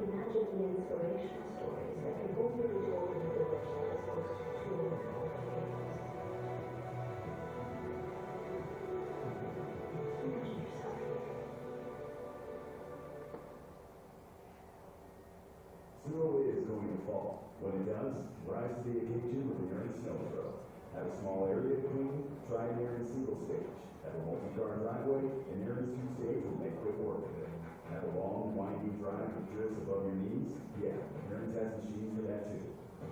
imagine the inspirational stories that can only be told in a village that is close to truly important games. Imagine yourself here. Snow is going to fall. When it does, rise to the occasion with an Aaron snow throw. Have a small area between, try an Aaron single stage. Have a multi-car driveway, an Aaron's two-stage will make quick work of it. Have a long, winding drive with drifts above your knees? Yeah, Aaron's has machines for that too.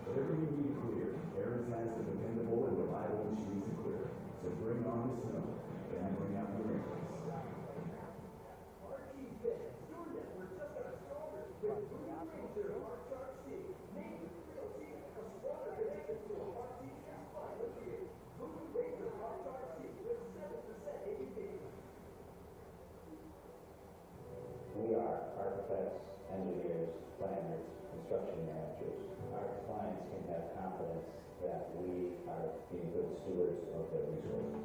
Whatever you need to clear, Aaron's has the dependable and reliable machines to clear. So bring on the snow, and bring out your Aaron's. We are architects, engineers, planners, construction managers. Our clients can have confidence that we are being good stewards of their resources.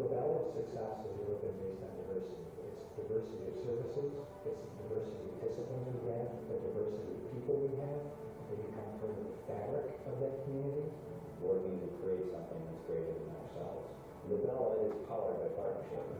The value of success has really been based on diversity. It's diversity of services, it's the diversity of disciplines we have, the diversity of people we have. They become part of the fabric of that community. Working to create something that's greater than ourselves. The Bella is powered by partnership.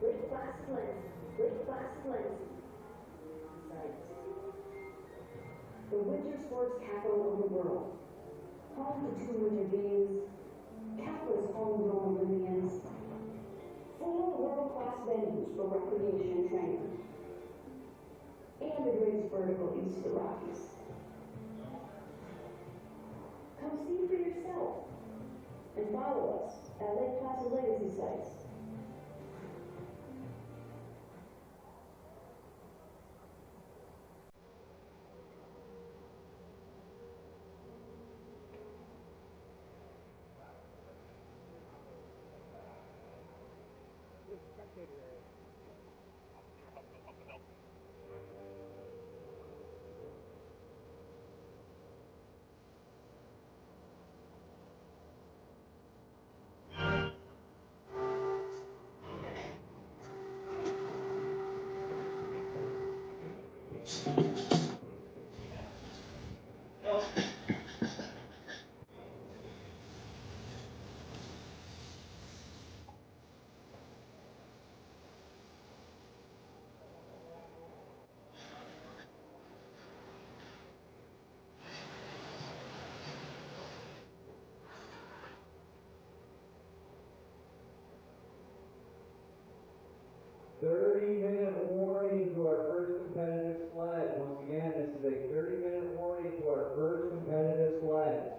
Lake Placid, Lake Placid. Sites. The winter sports capital of the world. Home to 2 winter games, countless homegrown Olympians, 4 world-class venues for recreation and training, and the greatest vertical east of the Rockies. Come see for yourself and follow us at Lake Placid Legacy Sites. Minute warning to our first competitive sled. Once again, this is a 30-minute warning to our first competitive sled.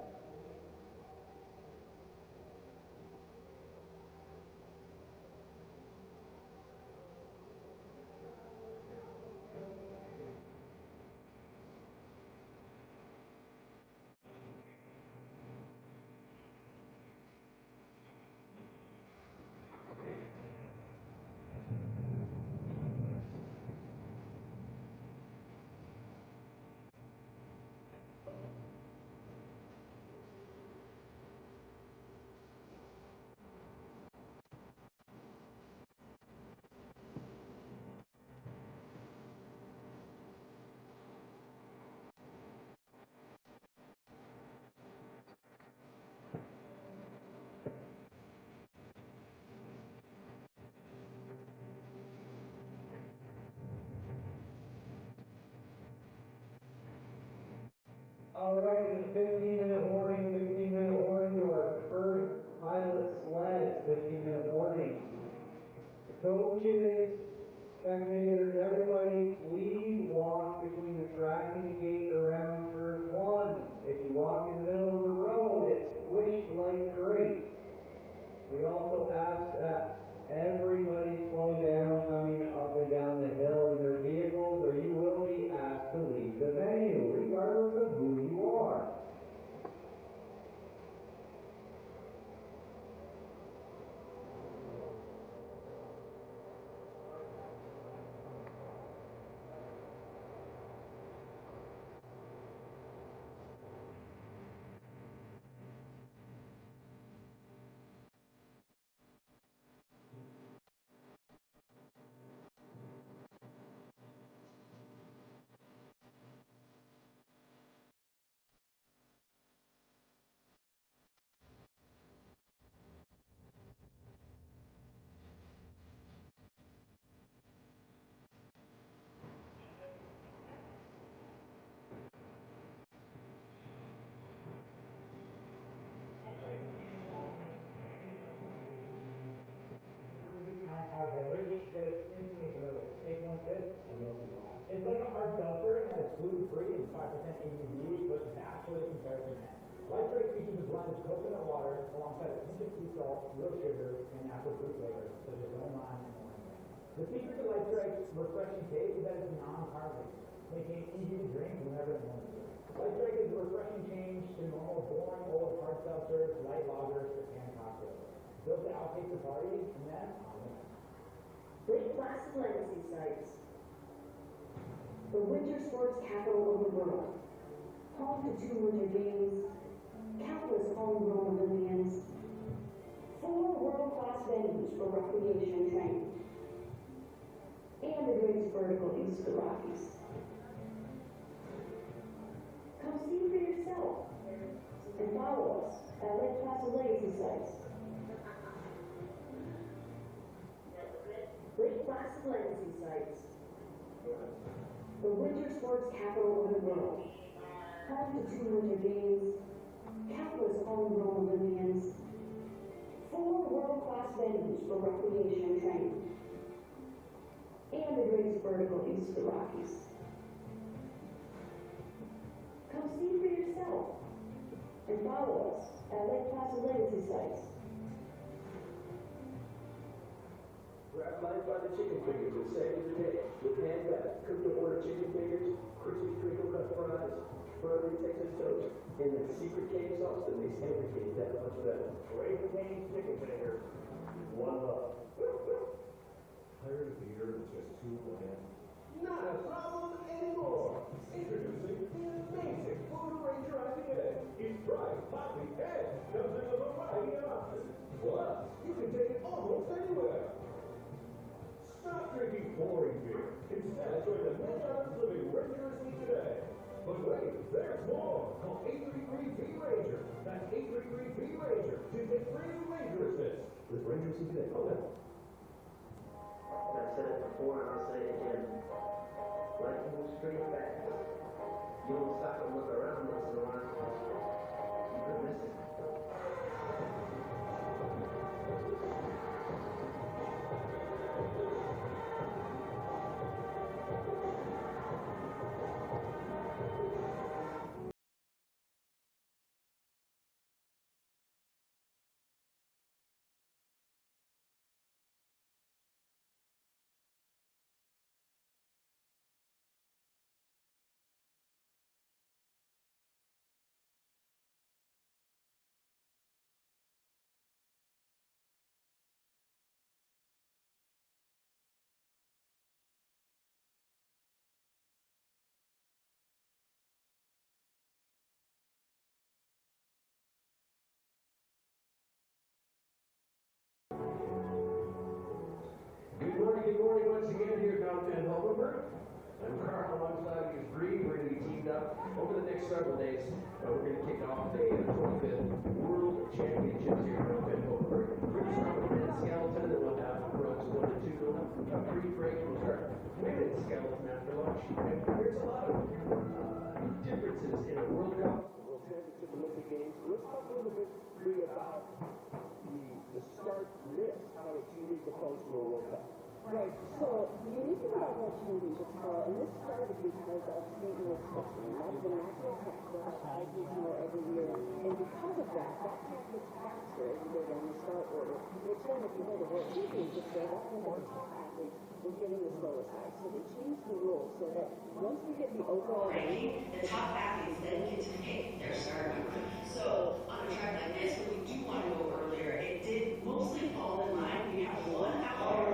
Alright, it's a 15-minute warning to our first pilot sled. 15-minute warning. Coaches, spectators, everybody, please walk between the track and the gate around turn 1. If you walk in the middle of the road, it's switched like great. We also ask that everybody slow down coming up and down the hill in their vehicles, or you will be asked to leave the venue, regardless of who you are. blended coconut water alongside a pinch of sea salt, real sugar, and apple fruit flavors, such as lemon and orange. The secret to Lake Track's refreshing taste is that it's non-carbonated, making it easy to drink whenever it wants to. Lake Track is a refreshing change to normal, boring, old hard seltzers, light lagers, and cocktails. Built to outpace the party, and then on the next. Lake Placid legacy sites. The winter sports capital of the world. Home to 2 winter games, countless homegrown Olympians, 4 world-class venues for recreation and training, and the greatest vertical east of the Rockies. Come see for yourself and follow us at Lake Placid legacy sites. Lake Placid legacy sites. The winter sports capital of the world. Home to 2 winter games, countless homegrown Olympians, 4 world-class venues for recreation and training, and the greatest vertical east of the Rockies. Come see for yourself and follow us at Lake Placid legacy sites. Grab life by the chicken fingers and save the day. With hand back, cook to order chicken fingers, crispy crinkle cut fries, buttery Texas toast, and that secret cane sauce that makes everything that much better. Raising Cane's chicken fingers. One love. Tired of the year with just 2 bland? Not a problem anymore. Introducing the amazing Food Ranger IPA. It's bright, poppy, and comes in a variety of options. Plus, you can take it almost anywhere. Stop drinking boring beer. Instead, join the Medaillen living rigorously today. But wait, there's more. Call 833-B-RANGER. That's 833-B-RANGER to get free Ranger Assist. With Ranger Assist today. Oh, no. I've said it before and I'll say it again. Life moves pretty fast. You don't stop and look around once in a while. You could miss it. Good morning once again here down in Hoevenberg. I'm Carl alongside with Bree. We're going to be teamed up over the next several days. We're going to kick off the 25th World Championships here in Hoevenberg. We're going to start with men's skeleton, and we'll have rows 1 and 2 going up. A brief break, we'll start women's skeleton after lunch. And there's a lot of differences in a World Cup, World Championship, Olympic Games. Let's talk a little bit, Bree, about the start list, how it's unique opposed to a World Cup. Right. So the unique thing about World Championships, and this started because of St. Louis testing. That's the national test that I do every year. And because of that, that test gets faster as you go down the start order. Which then, if you know the World Championships, that means that the top athletes were getting the slowest time. So they changed the rules so that once we get the overall ranking, the top athletes then get to pick their start number. So on a track like this, when we do want to go earlier, it did mostly fall in line. We have 1 hour.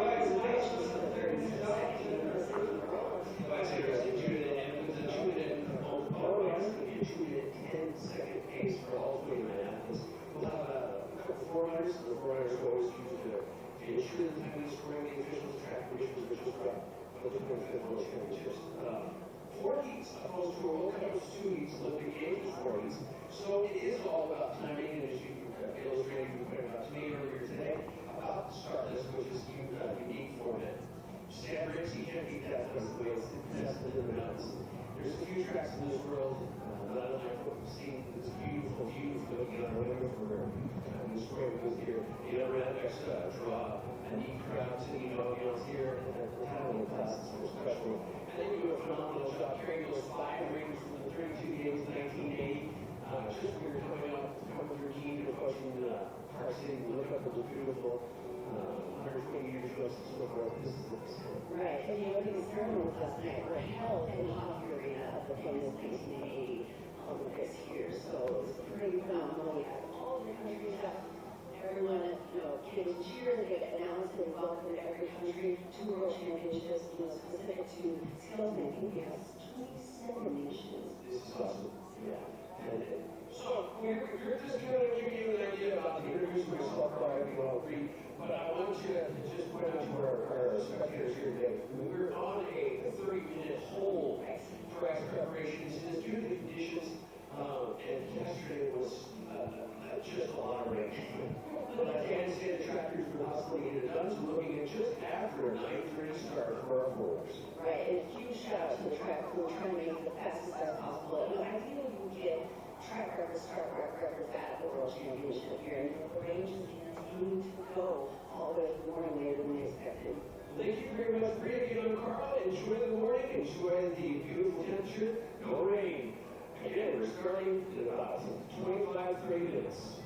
So it is all about timing, and as you illustrated to me earlier today, about the start list, which is unique for it. Stand bricks, you can't beat that because the way it's tested in the mountains. There's a few tracks in this world, not unlike what we've seen, this beautiful view looking out over this road was here. You know, right next draw a neat crowd singing about meals here, and the talent class is so special. And then you do a phenomenal job carrying those 5 rings from the 32 games in 1980. Just we were coming off 100 incredible, beautiful, 120 years ago since the world. Right, and you look at the terminals last night, where health is offering of the famous Disney Olympics here, so it's pretty phenomenal. We have all the countries got everyone, kids cheer, they get announced, they welcome every country to World Championships, specific to skeleton. I think we have 27 nations. This is awesome. Yeah. So, we're just going to give you an idea about the introduce myself by Well Creek, but I want you to just point out to our spectators here today. We're on a 30-minute whole track preparation. This is due to the conditions, and yesterday was just a lot of rain. But I can say the tractors were possibly get it done, so we're looking at just after a 9:30 start for our boys. Right, and a huge shout out to the track who are trying to make it the fastest as possible. Ideally, we get track records, start records at the World Championship here, and the range is continuing to go all the way to the morning later than we expected. Thank you very much, Brady and Carl. Enjoy the morning, enjoy the beautiful temperature, no rain. Again, we're starting in about 25-30 minutes.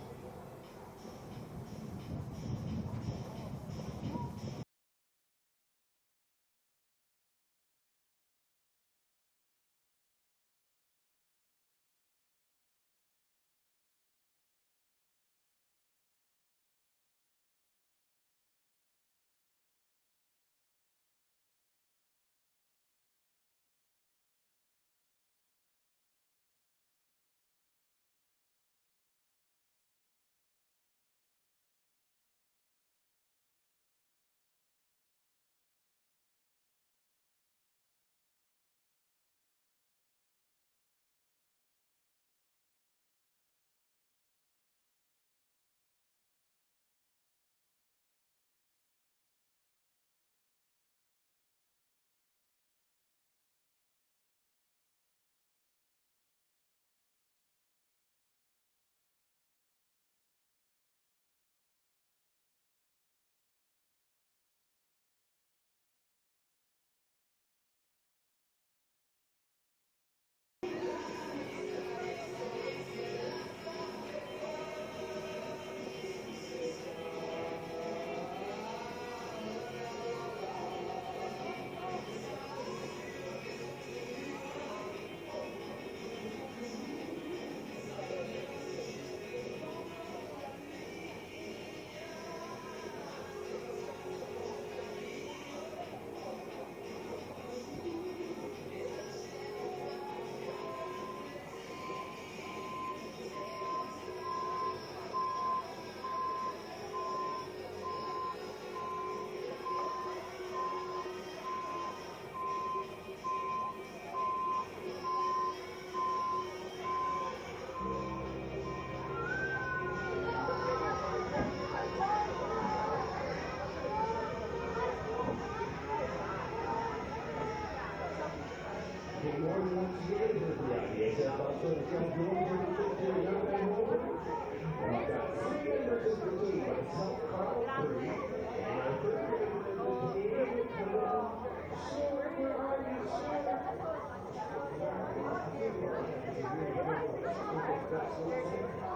IBSF World Championships here at Benham. We've got 3 members of the team, myself, Carl, 3, and our third member, so where are you, sir?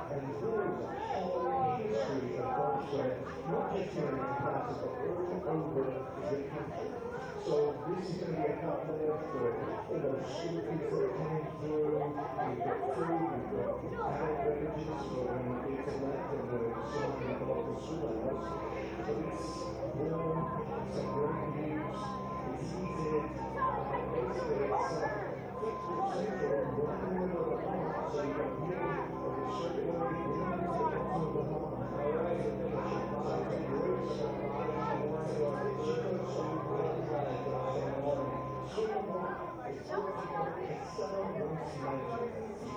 And proves all the history of bobsled, not just here in the class, but all over the country. So this is going to be a compliment for all those students that are coming through. We've got food, we've got adult beverages for when it's left and we're serving at the local schools. So it's warm, some great news, it's easy, basically it's 50% or one minute of the home. So you've got many of the circular units that come from the home. Alright, so it's a great start. So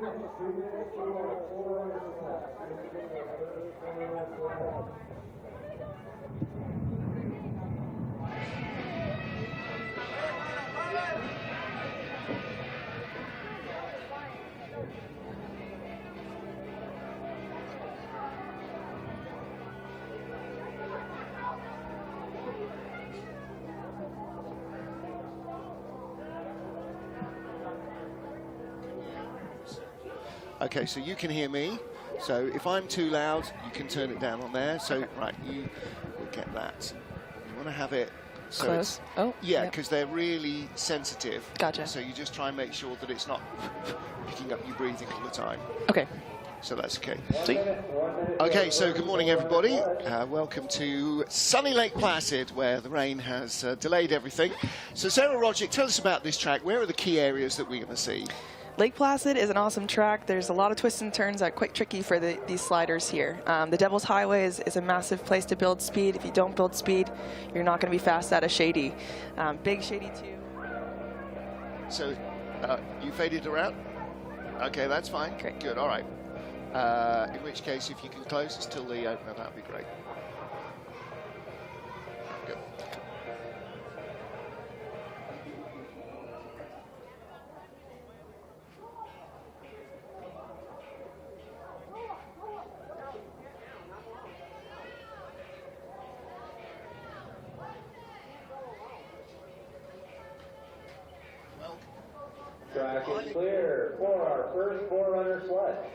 minutes for our 400 class. Okay, so you can hear me. So if I'm too loud, you can turn it down on there. So, right, you will get that. You want to have it so close. It's, oh, yeah, because they're really sensitive. Gotcha. So you just try and make sure that it's not picking up your breathing all the time. Okay. So that's okay. Okay, so good morning, everybody. Welcome to sunny Lake Placid, where the rain has delayed everything. So Sarah Rodgick, tell us about this track. Where are the key areas that we're going to see? Lake Placid is an awesome track. There's a lot of twists and turns that are quite tricky for these sliders here. The Devil's Highway is a massive place to build speed. If you don't build speed, you're not going to be fast out of Shady. Big Shady too. So you faded around? Okay, that's fine. Great. Good, all right. In which case, if you can close us till the opener, that would be great. Good. Track is clear for our first 4-runner sledge.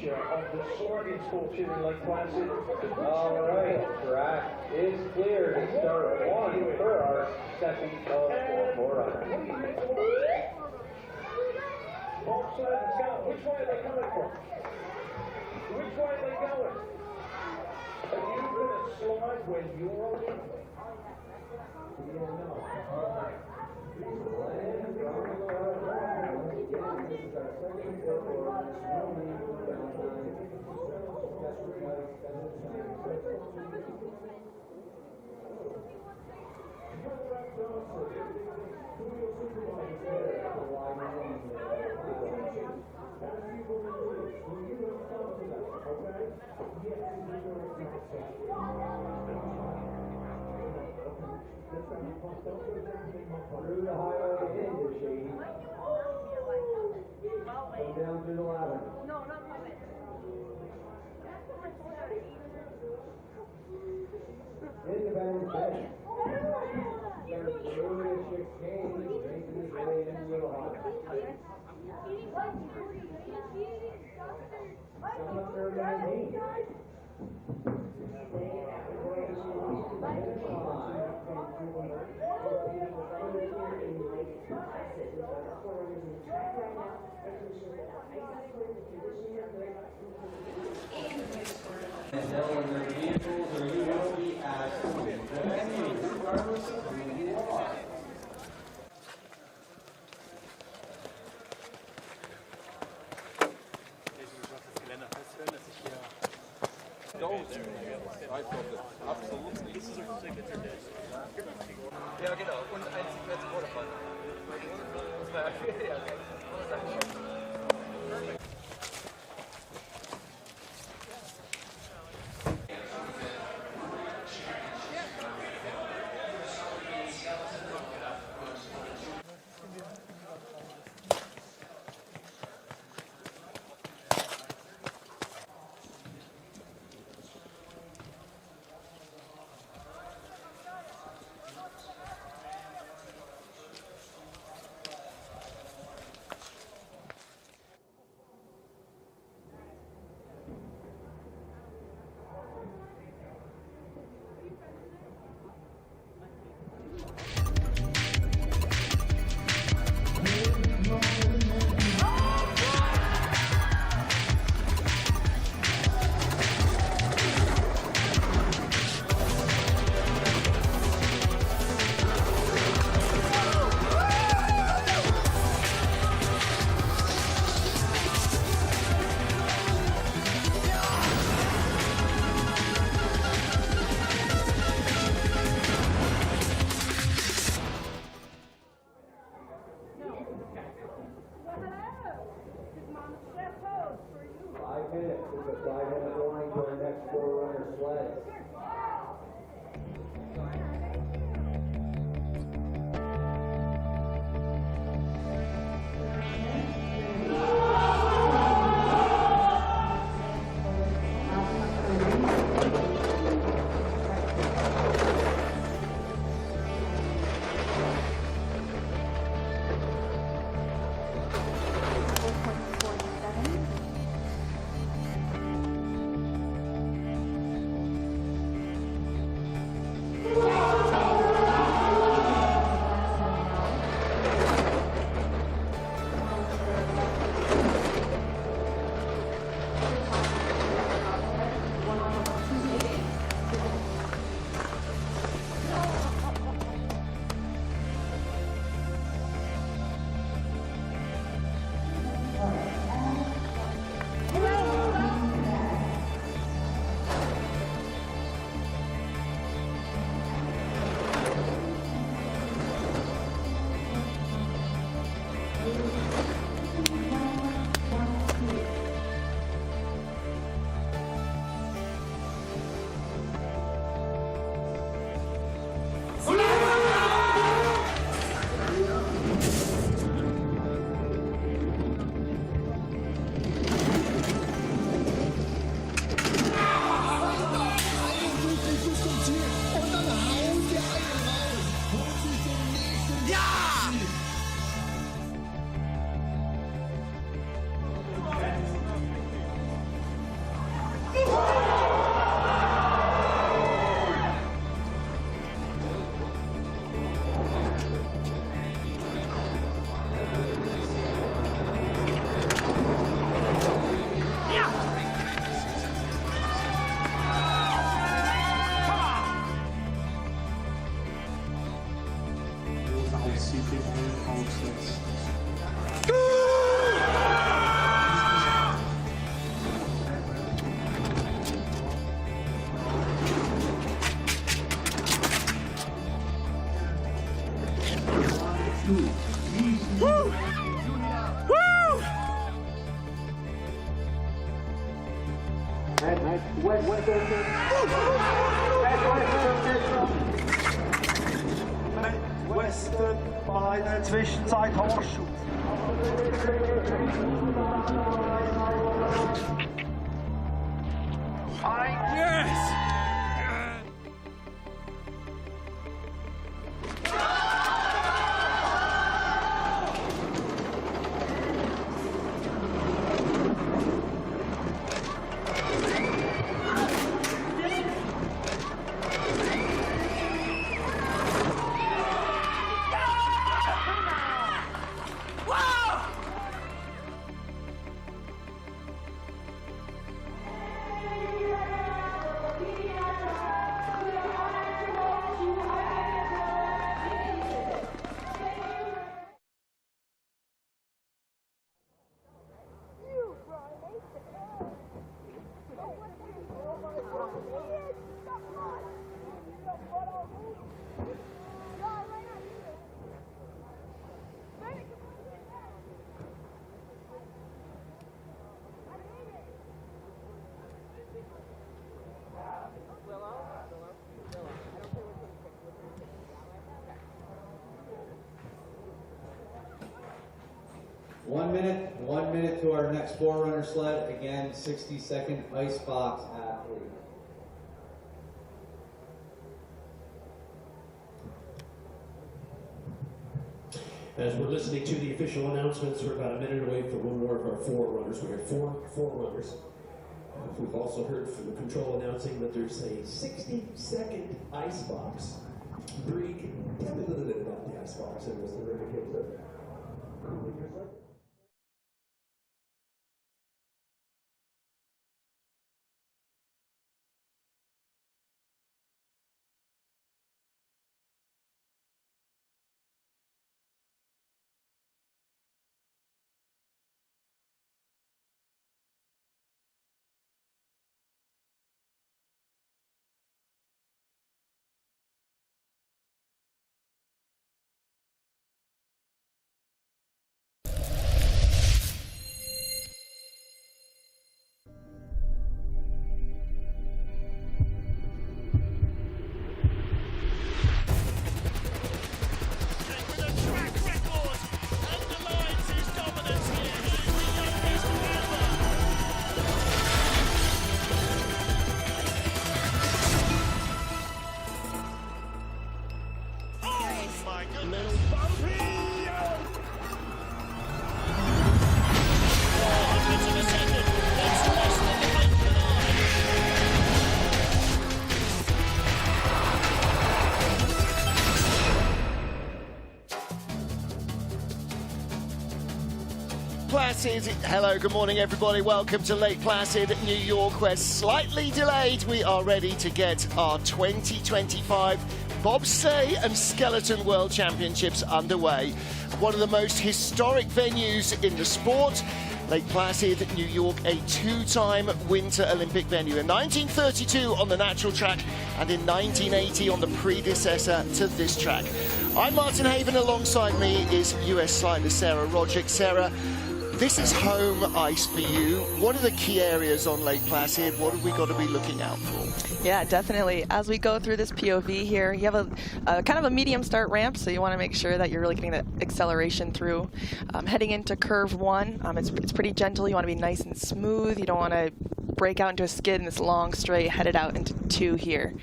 Of the sorting sports here in Lake Placid. All right, track is clear to start one for our second of 4-runner. Bobsled and Skeleton, which way are they coming from? Which way are they going? Are you going to slide when you're on it? We don't know. Through the highway into Shady. Come down through the ladder. Into Benham. Through the chicane, making his way into the water. Coming up there, 19. making sure that our exercise and conditioning are good. When their vehicles are usually at venues, regardless of who you are. Absolut nicht. Ja, genau. Und ein Sequenz Vordermann. Das war ja Western bei der Zwischenzeit Horseshoe. Yes! One minute to our next forerunner sled. Again, 60-second ice box athlete. As we're listening to the official announcements, we're about a minute away from one more of our forerunners. We have four forerunners. We've also heard from the control announcing that there's a 60-second ice box. Bree, tell me a little bit about the ice box and what's the ridiculous of it. Placid. Hello, good morning everybody. Welcome to Lake Placid, New York. We're slightly delayed. We are ready to get our 2025 Bobsleigh and Skeleton World Championships underway. One of the most historic venues in the sport. Lake Placid, New York, a two-time Winter Olympic venue. In 1932 on the natural track and in 1980 on the predecessor to this track. I'm Martin Haven. Alongside me is US slider Sarah Rodgick. Sarah, this is home ice for you. What are the key areas on Lake Placid? What have we got to be looking out for? Yeah, definitely. As we go through this POV here, you have a kind of a medium start ramp, so you want to make sure that you're really getting that acceleration through. Heading into curve one, it's pretty gentle. You want to be nice and smooth. You don't want to break out into a skid in this long straight, headed out into two here.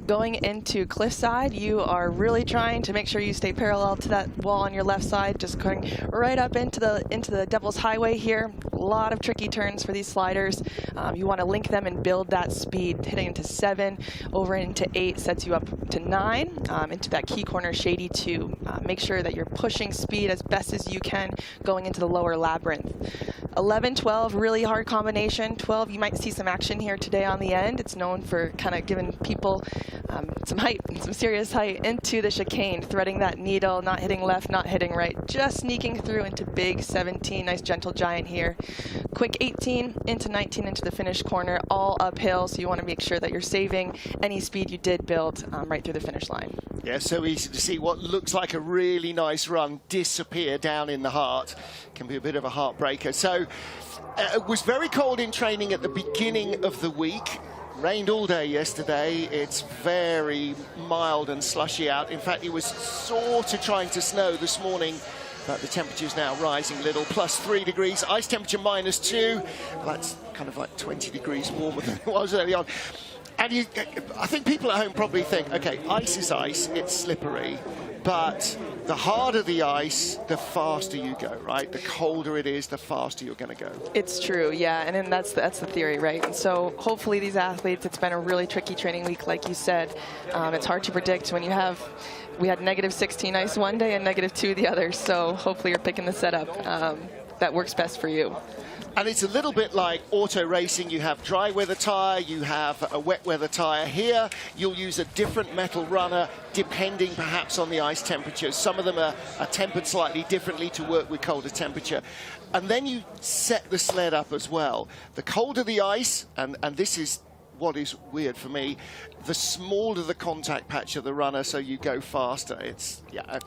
Going into cliffside, you are really trying to make sure you stay parallel to that wall on your left side, just going right up into the Devil's Highway here. A lot of tricky turns for these sliders. You want to link them and build that speed. Hitting into 7, over into 8 sets you up to 9, into that key corner shady 2. Make sure that you're pushing speed as best as you can going into the lower labyrinth. 11, 12, really hard combination. 12, you might see some action here today on the end. It's known for kind of giving people some height, some serious height into the chicane, threading that needle, not hitting left, not hitting right, just sneaking through into big 17, nice gentle giant here. Quick 18 into 19 into the finish corner, all uphill, so you want to make sure that you're saving any speed you did build right through the finish line. Yeah, so easy to see what looks like a really nice run disappear down in the heart. Can be a bit of a heartbreaker. So it was very cold in training at the beginning of the week. Rained all day yesterday. It's very mild and slushy out. In fact, it was sort of trying to snow this morning, but the temperature's now rising a little. +3 degrees, ice temperature -2. That's kind of like 20 degrees warmer than it was early on. And I think people at home probably think, okay, ice is ice, it's slippery, but the harder the ice, the faster you go, right? The colder it is, the faster you're going to go. It's true, yeah, and then that's the theory, right? And so hopefully these athletes, it's been a really tricky training week, like you said. It's hard to predict when you have, we had -16 ice one day and -2 the other, so hopefully you're picking the setup that works best for you. And it's a little bit like auto racing. You have dry weather tire, you have a wet weather tire. Here, you'll use a different metal runner depending perhaps on the ice temperatures. Some of them are tempered slightly differently to work with colder temperature. And then you set the sled up as well. The colder the ice, and this is what is weird for me, the smaller the contact patch of the runner, so you go faster. It's, yeah,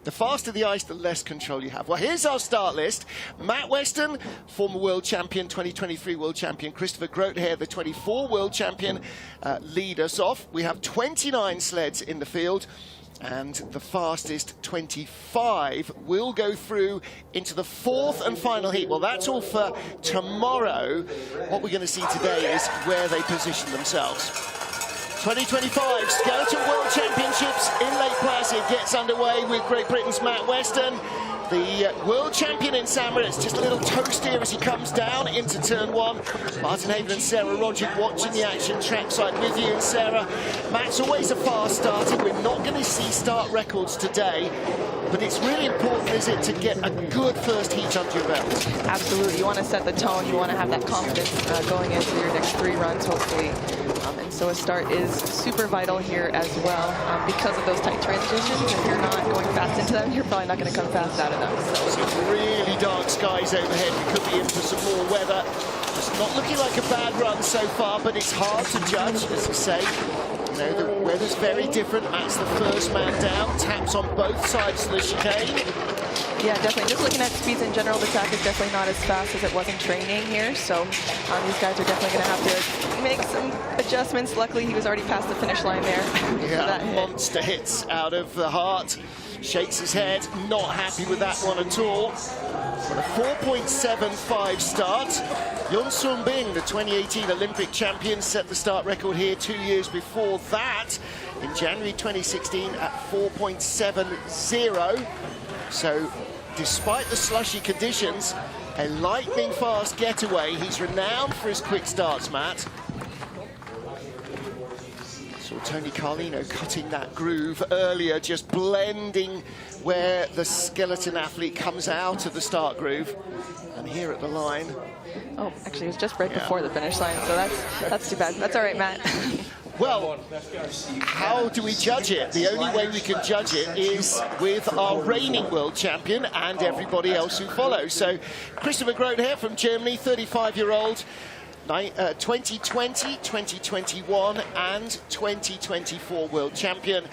the faster the ice, the less control you have. Well, here's our start list. Matt Weston, former world champion, 2023 world champion. Christopher Groothaar, the 24 world champion, lead us off. We have 29 sleds in the field, and the fastest 25 will go through into the fourth and final heat. Well, that's all for tomorrow. What we're going to see today is where they position themselves. 2025 Skeleton World Championships in Lake Placid gets underway with Great Britain's Matt Weston, the world champion in San Marino. It's just a little toast here as he comes down into turn one. Martin Haven and Sarah Roderick watching the action trackside with you. And Sarah, Matt's always a fast starter. We're not going to see start records today, but it's really important, is it, to get a good first heat under your belt? Absolutely. You want to set the tone. You want to have that confidence going into your next 3 runs, hopefully. And so a start is super vital here as well because of those tight transitions. If you're not going fast into them, you're probably not going to come fast out of them. So some really dark skies overhead. We could be in for some more weather. It's not looking like a bad run so far, but it's hard to judge, as I say. You know, the weather's very different. Matt's the first man down. Taps on both sides of the chicane. Yeah, definitely. Just looking at speeds in general, the track is definitely not as fast as it was in training here. So these guys are definitely going to have to make some adjustments. Luckily, he was already past the finish line there. Yeah, that monster hits out of the heart. Shakes his head, not happy with that one at all. But a 4.75 start. Yun Sun Bing, the 2018 Olympic champion, set the start record here 2 years before that in January 2016 at 4.70. So despite the slushy conditions, a lightning fast getaway. He's renowned for his quick starts, Matt. Saw Tony Carlino cutting that groove earlier, just blending where the skeleton athlete comes out of the start groove. And here at the line. Oh, actually, it was just right before the finish line, so that's too bad. That's all right, Matt. Well, how do we judge it? The only way we can judge it is with our reigning world champion and everybody else who follows. So, Christopher Groothaar from Germany, 35-year-old, 2020, 2021 and 2024 world champion.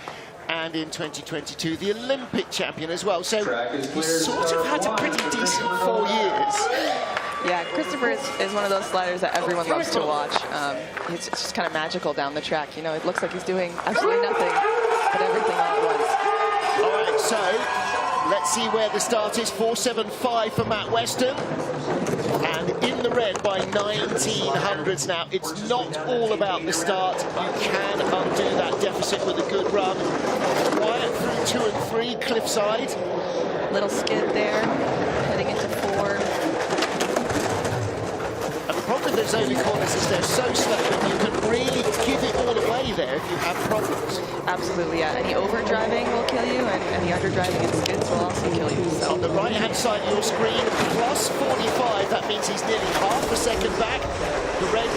And in 2022, the Olympic champion as well. So he's sort of had a pretty decent 4 years. Yeah, Christopher is one of those sliders that everyone loves to watch. It's just kind of magical down the track. You know, it looks like he's doing absolutely nothing, but everything all at once. All right, so let's see where the start is. 4.75 for Matt Weston. And in the red by 1900s now. It's not all about the start. You can undo that deficit with a good run. Quiet through 2 and 3, cliffside. Little skid there, heading into 4. And the problem with those only corners is they're so slow that you can really give it all away there if you have problems. Absolutely, yeah. Any overdriving will kill you, and the underdriving and skids will also kill you. So. On the right-hand side of your screen, plus 45. That means he's nearly half a second back. The red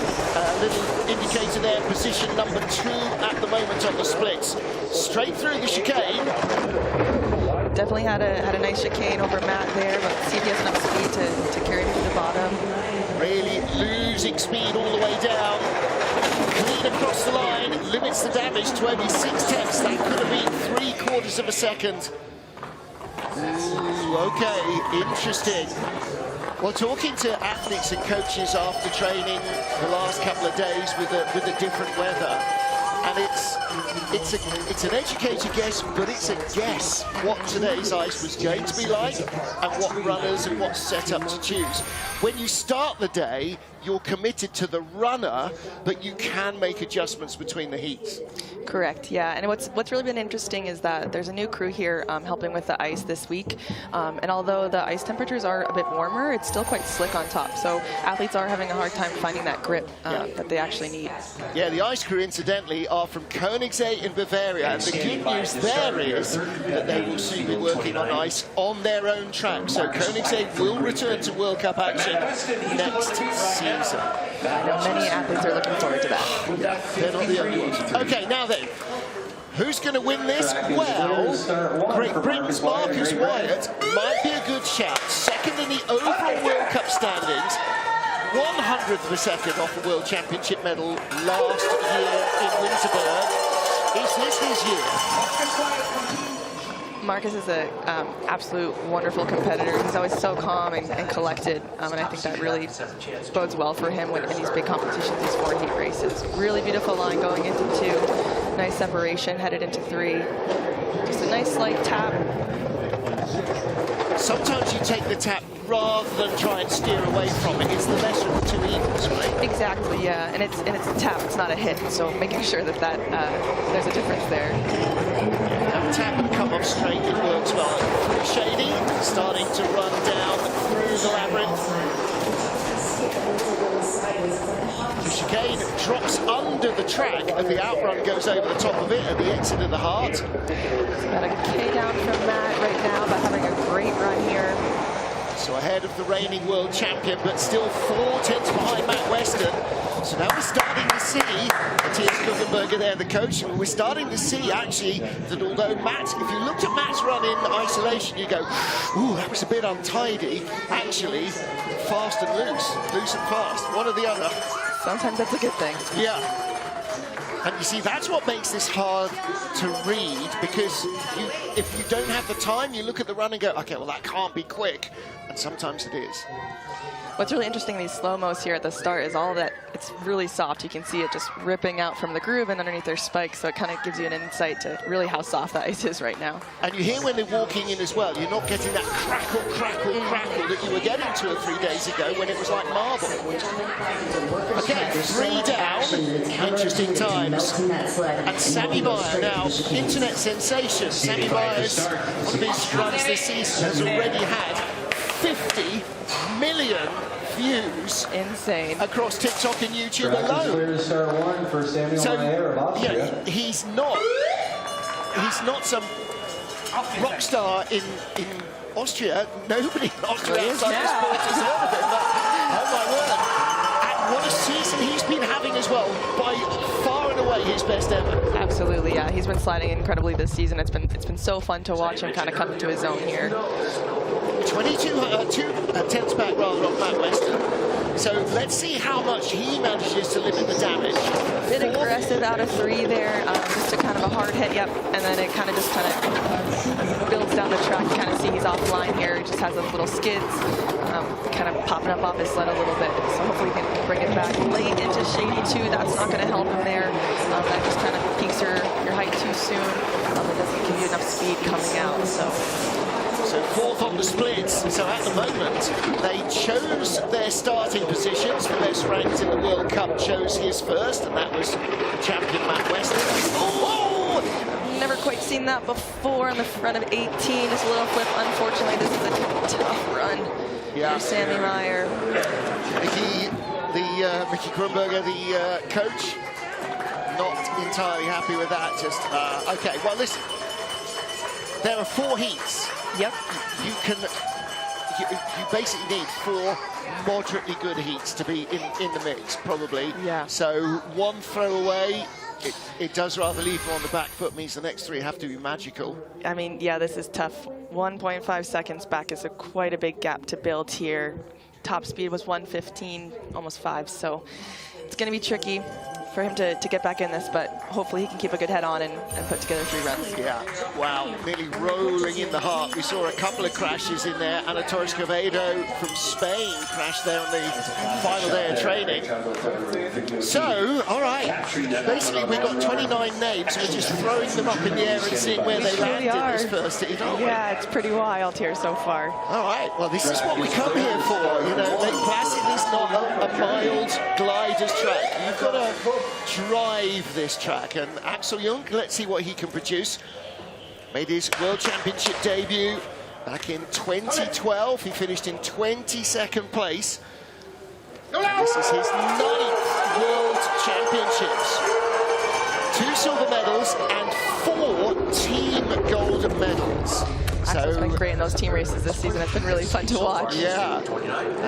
little indicator there, position number 2 at the moment on the splits. Straight through the chicane. Definitely had a nice chicane over Matt there, but see if he has enough speed to carry him to the bottom. Really losing speed all the way down. Clean across the line, limits the damage to only 6/10. That could have been 3/4 of a second. Ooh, okay, interesting. Well, talking to athletes and coaches after training the last couple of days with the different weather, and it's an educated guess, but it's a guess what today's ice was going to be like and what runners and what setup to choose. When you start the day, you're committed to the runner, but you can make adjustments between the heats. Correct, yeah. And what's really been interesting is that there's a new crew here helping with the ice this week. And although the ice temperatures are a bit warmer, it's still quite slick on top. So athletes are having a hard time finding that grip that they actually need. Yeah, the ice crew, incidentally, are from Koenigsegg in Bavaria. And the good news there is that they will soon be working on ice on their own track. So Koenigsegg will return to World Cup action next season. I know many athletes are looking forward to that. Yeah, they're not the only ones. Okay, now then, who's going to win this? Well, Great Britain's Marcus Wyatt might be a good shout. Second in the overall World Cup standings. 100th of a second off a World Championship medal last year in Winterberg. Is this his year? Marcus is an absolute wonderful competitor. He's always so calm and collected, and I think that really bodes well for him in these big competitions, these 4 heat races. Really beautiful line going into 2. Nice separation, headed into 3. Just a nice light tap. Sometimes you take the tap rather than try and steer away from it. It's the lesser of 2 evils, right? Exactly, yeah, and it's a tap, it's not a hit, so making sure that there's a difference there. Have a tap and come off straight, it works well. Shady, starting to run down through the labyrinth. The chicane drops under the track and the outrun goes over the top of it at the exit of the heart. About a K down from Matt right now, but having a great run here. So ahead of the reigning world champion, but still 4 tenths behind Matt Weston. So now we're starting to see, Matthias Hoevenberg there, the coach, and we're starting to see actually that although Matt, if you looked at Matt's run in isolation, you go, ooh, that was a bit untidy. Actually, fast and loose and fast, one or the other. Sometimes that's a good thing. Yeah. And you see, that's what makes this hard to read, because if you don't have the time, you look at the run and go, okay, well, that can't be quick. And sometimes it is. What's really interesting in these slow-mos here at the start is all that it's really soft. You can see it just ripping out from the groove and underneath their spikes, so it kind of gives you an insight to really how soft that ice is right now. And you hear when they're walking in as well, you're not getting that crackle, crackle, crackle that you were getting 2 or 3 days ago when it was like marble. Okay, 3 down, interesting times. And Sammy Meyer now, internet sensation. Sammy Meyer's, one of his runs this season, has already had 50 million views. Insane. Across TikTok and YouTube alone. Clear to start 1 for Samuel Meyer of Austria. Yeah, he's not some rock star in Austria. Nobody in Austria outside the sport has heard of him. But, oh my word. And what a season he's been having as well, by far and away his best ever. Absolutely, yeah. He's been sliding incredibly this season. It's been so fun to watch him kind of come into his own here. 2 tenths back rather off Matt Weston. So let's see how much he manages to limit the damage. Bit aggressive out of 3 there, just a kind of a hard hit, yep. And then it kind of builds down the track. You kind of see he's offline here. He just has those little skids, kind of popping up off his sled a little bit. So hopefully he can bring it back late into Shady 2. That's not going to help him there. That just kind of peaks your height too soon. It doesn't give you enough speed coming out. So 4th on the splits. So at the moment, they chose their starting positions. The best ranked in the World Cup chose his first, and that was champion Matt Weston. Oh! Never quite seen that before on the front of 18. Just a little flip. Unfortunately, this is a tough run for Sammy Meyer. Mickey Krumberger, the coach, not entirely happy with that. Just okay. Well, listen. There are 4 heats. Yep. You basically need 4 moderately good heats to be in the mix, probably. Yeah. So 1 throwaway, it does rather leave you on the back foot, means the next 3 have to be magical. I mean, yeah, this is tough. 1.5 seconds back is quite a big gap to build here. Top speed was 1:15, almost 5, so it's going to be tricky for him to get back in this, but hopefully he can keep a good head on and put together 3 runs. Yeah, wow, nearly rolling in the heart. We saw a couple of crashes in there. Ana Torres Quevedo from Spain crashed there on the final day of training. So, all right, basically we've got 29 names. We're just throwing them up in the air and seeing where they land in this first heat, aren't we? Yeah, it's pretty wild here so far. All right, well, this is what we come here for. You know, Lake Placid is not a mild glider's track. You've got to drive this track, and Axel Jung, let's see what he can produce. Made his World Championship debut back in 2012. He finished in 22nd place. This is his 9th World Championships. 2 silver medals and 4 team gold medals. Axel's been great in those team races this season. It's been really fun to watch. Yeah.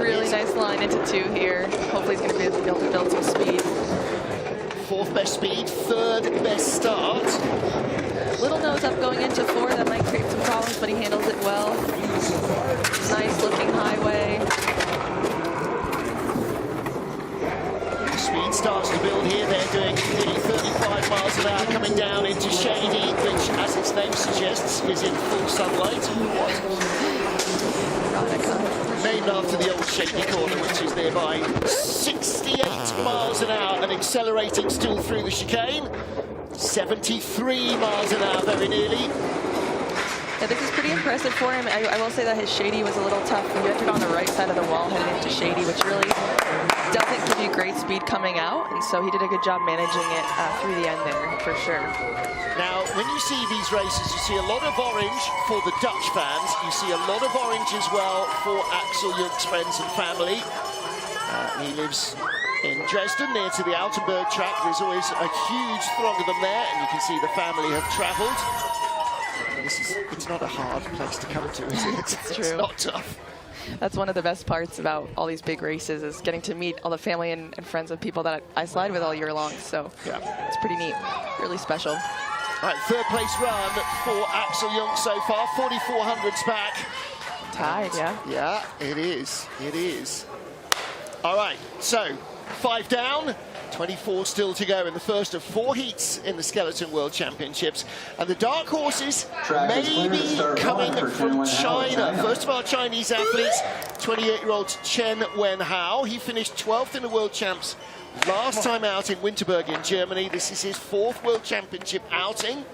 Really nice line into 2 here. Hopefully he's going to be able to build some speed. 4th best speed, 3rd best start. Little nose up going into 4, that might create some problems, but he handles it well. Nice looking highway. speed starts to build here. They're doing nearly 35 miles an hour coming down into shady, which, as its name suggests, is in full sunlight. Named after the old shady corner, which is nearby. 68 miles an hour and accelerating still through the chicane. 73 miles an hour, very nearly. Yeah, this is pretty impressive for him. I will say that his shady was a little tough. He entered on the right side of the wall headed into shady, which really doesn't give you great speed coming out, and so he did a good job managing it through the end there, for sure. Now, when you see these races, you see a lot of orange for the Dutch fans. You see a lot of orange as well for Axel Jung's friends and family. He lives in Dresden, near to the Hoevenberg track. There's always a huge throng of them there, and you can see the family have travelled. It's not a hard place to come to, is it? It's true. It's not tough. That's one of the best parts about all these big races, is getting to meet all the family and friends of people that I slide with all year long. So yeah, it's pretty neat, really special. Right, third place run for Axel Jung so far, 4,400s back. Tied, yeah. Yeah, it is. It is. All right, so 5 down. 24 still to go in the first of 4 heats in the Skeleton World Championships. And the dark horses maybe coming from China. First of our Chinese athletes, 28-year-old Chen Wenhao. He finished 12th in the World Champs last time out in Winterberg in Germany. This is his 4th World Championship outing.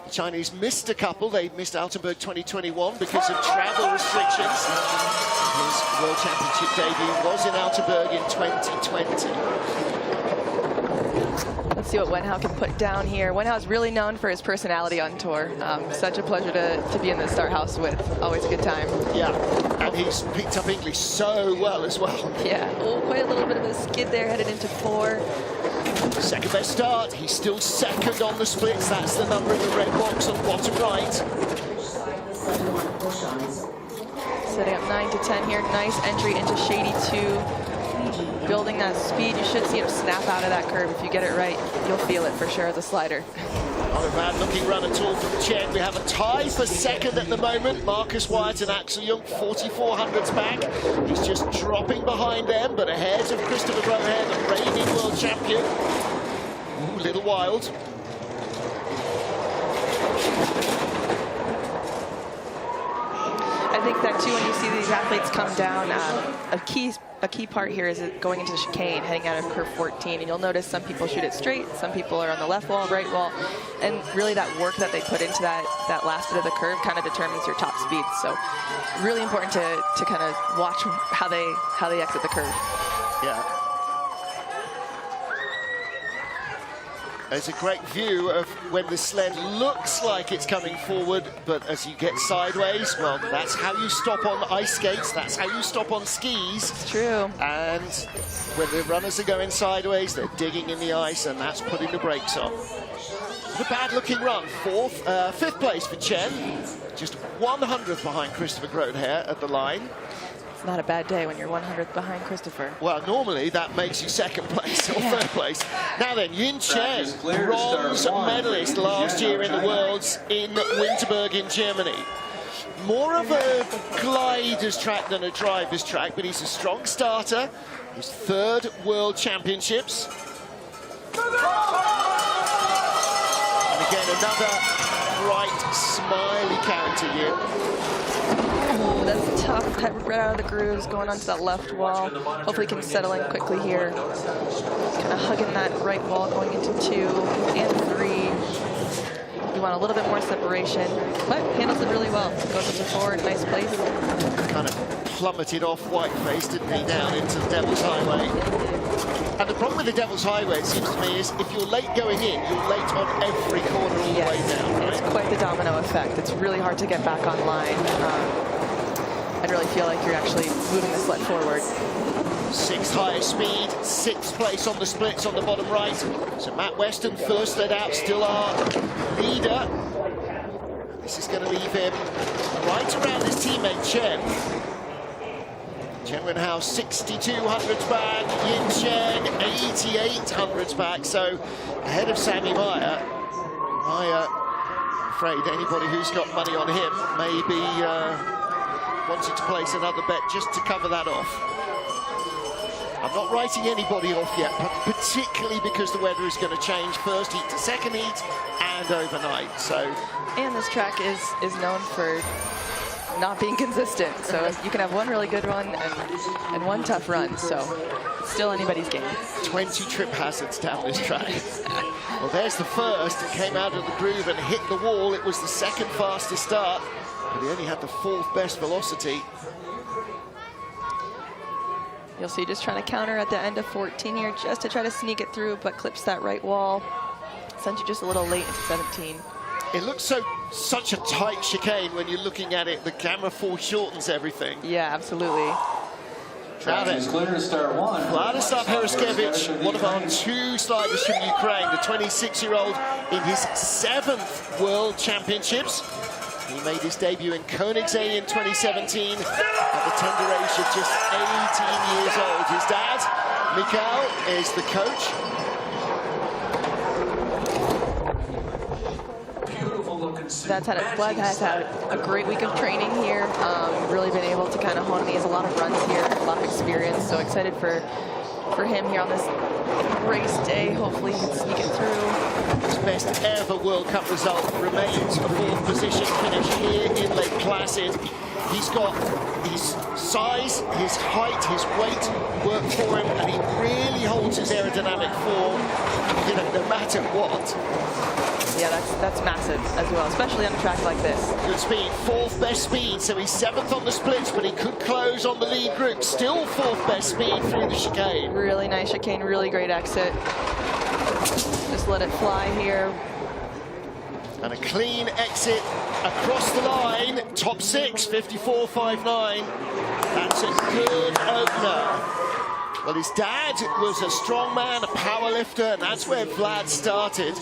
The Chinese missed a couple. They missed Altenburg 2021 because of travel restrictions. His World Championship debut was in Altenburg in 2020. Let's see what Wenhao can put down here. Wenhao is really known for his personality on tour. Such a pleasure to be in the start house with. Always a good time. Yeah, and he's picked up English so well as well. Yeah, quite a little bit of a skid there, headed into 4. Second best start. He's still second on the splits. That's the number in the red box on the bottom right. Setting up 9 to 10 here. Nice entry into shady 2. Building that speed. You should see him snap out of that curve. If you get it right, you'll feel it for sure as a slider. Not a bad looking run at all from Chen. We have a tie for second at the moment. Marcus Wyatt and Axel Jung, 4,400s back. He's just dropping behind them, but ahead of Christopher Brohead, the reigning world champion. Ooh, little wild. I think that too, when you see these athletes come down, a key part here is going into the chicane, heading out of curve 14, and you'll notice some people shoot it straight, some people are on the left wall, right wall, and really that work that they put into that last bit of the curve kind of determines your top speed. So really important to kind of watch how they exit the curve. Yeah. There's a great view of when the sled looks like it's coming forward, but as you get sideways, well, that's how you stop on ice skates, that's how you stop on skis. It's true. And when the runners are going sideways, they're digging in the ice, and that's putting the brakes on. Not a bad-looking run. 5th place for Chen, just 100th behind Christopher Groenhair at the line. It's not a bad day when you're 100th behind Christopher. Well, normally that makes you 2nd place or 3rd place. Now then, Yin Chen, bronze medalist last year in the Worlds in Winterberg in Germany. More of a glider's track than a driver's track, but he's a strong starter. His 3rd World Championships. And again, another bright, smiley character here. Oh, that's tough. Right out of the grooves, going onto that left wall. Hopefully he can settle in quickly here. Kind of hugging that right wall, going into 2 and 3. You want a little bit more separation, but handles it really well. Goes into 4, nice place. Kind of plummeted off white-faced, didn't he, down into the Devil's Highway. And the problem with the Devil's Highway, it seems to me, is if you're late going in, you're late on every corner all the way down, right? It's quite the domino effect. It's really hard to get back online and really feel like you're actually moving the sled forward. 6th highest speed, 6th place on the splits on the bottom right. So Matt Weston, first led out, still our leader. This is going to leave him right around his teammate Chen. Chen Wenhao 6,200s back, Yin Chen 8,800s back, so ahead of Sammy Meyer. Meyer, I'm afraid anybody who's got money on him may be wanting to place another bet just to cover that off. I'm not writing anybody off yet, but particularly because the weather is going to change first heat to second heat and overnight. So, and this track is known for not being consistent. So you can have one really good run and one tough run. So it's still anybody's game. 20 trip hazards down this track. Well, there's the first. It came out of the groove and hit the wall. It was the second fastest start, but he only had the 4th best velocity. You'll see just trying to counter at the end of 14 here, just to try to sneak it through, but clips that right wall. Sends you just a little late into 17. It looks such a tight chicane when you're looking at it. The camera foreshortens everything. Yeah, absolutely. Now then, Vladislav Hereskevich, one of our 2 sliders from Ukraine, the 26-year-old in his 7th World Championships. He made his debut in Koenigsee in 2017 at the tender age of just 18 years old. His dad, Mikhail, is the coach. Vlad has had a great week of training here. Really been able to kind of hone. He has a lot of runs here, a lot of experience. So excited for him here on this race day. Hopefully he can sneak it through. His best ever World Cup result remains a 4th position finish here in Lake Placid. He's got his size, his height, his weight work for him, and he really holds his aerodynamic form, you know, no matter what. Yeah, that's massive as well, especially on a track like this. Good speed, 4th best speed, so he's 7th on the splits, but he could close on the lead group. Still 4th best speed through the chicane. Really nice chicane, really great exit. Just let it fly here. And a clean exit across the line. Top 6, 54.59. That's a good opener. Well, his dad was a strong man, a power lifter, and that's where Vlad started.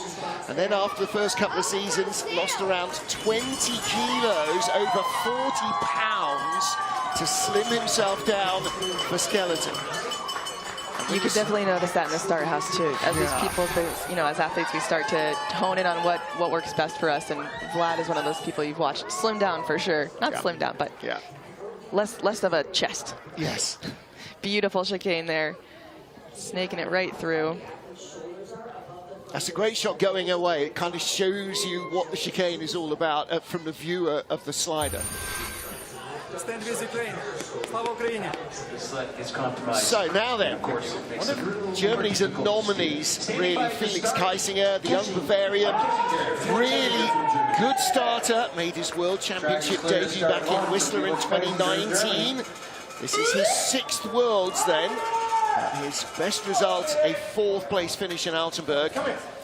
And then after the first couple of seasons, lost around 20 kilos, over 40 pounds, to slim himself down for skeleton. You could definitely notice that in the start house too. As these people, you know, as athletes, we start to hone in on what works best for us. And Vlad is one of those people you've watched slim down for sure. Not slim down, but less of a chest. Yes. Beautiful chicane there, snaking it right through. That's a great shot going away. It kind of shows you what the chicane is all about from the viewer of the slider. Stand with Ukraine. Slava Ukraine. So now then, one of Germany's nominees, really, Felix Kaisinger, the young Bavarian, really good starter, made his World Championship debut back in Whistler in 2019. This is his 6th Worlds then. His best result, a 4th place finish in Altenburg.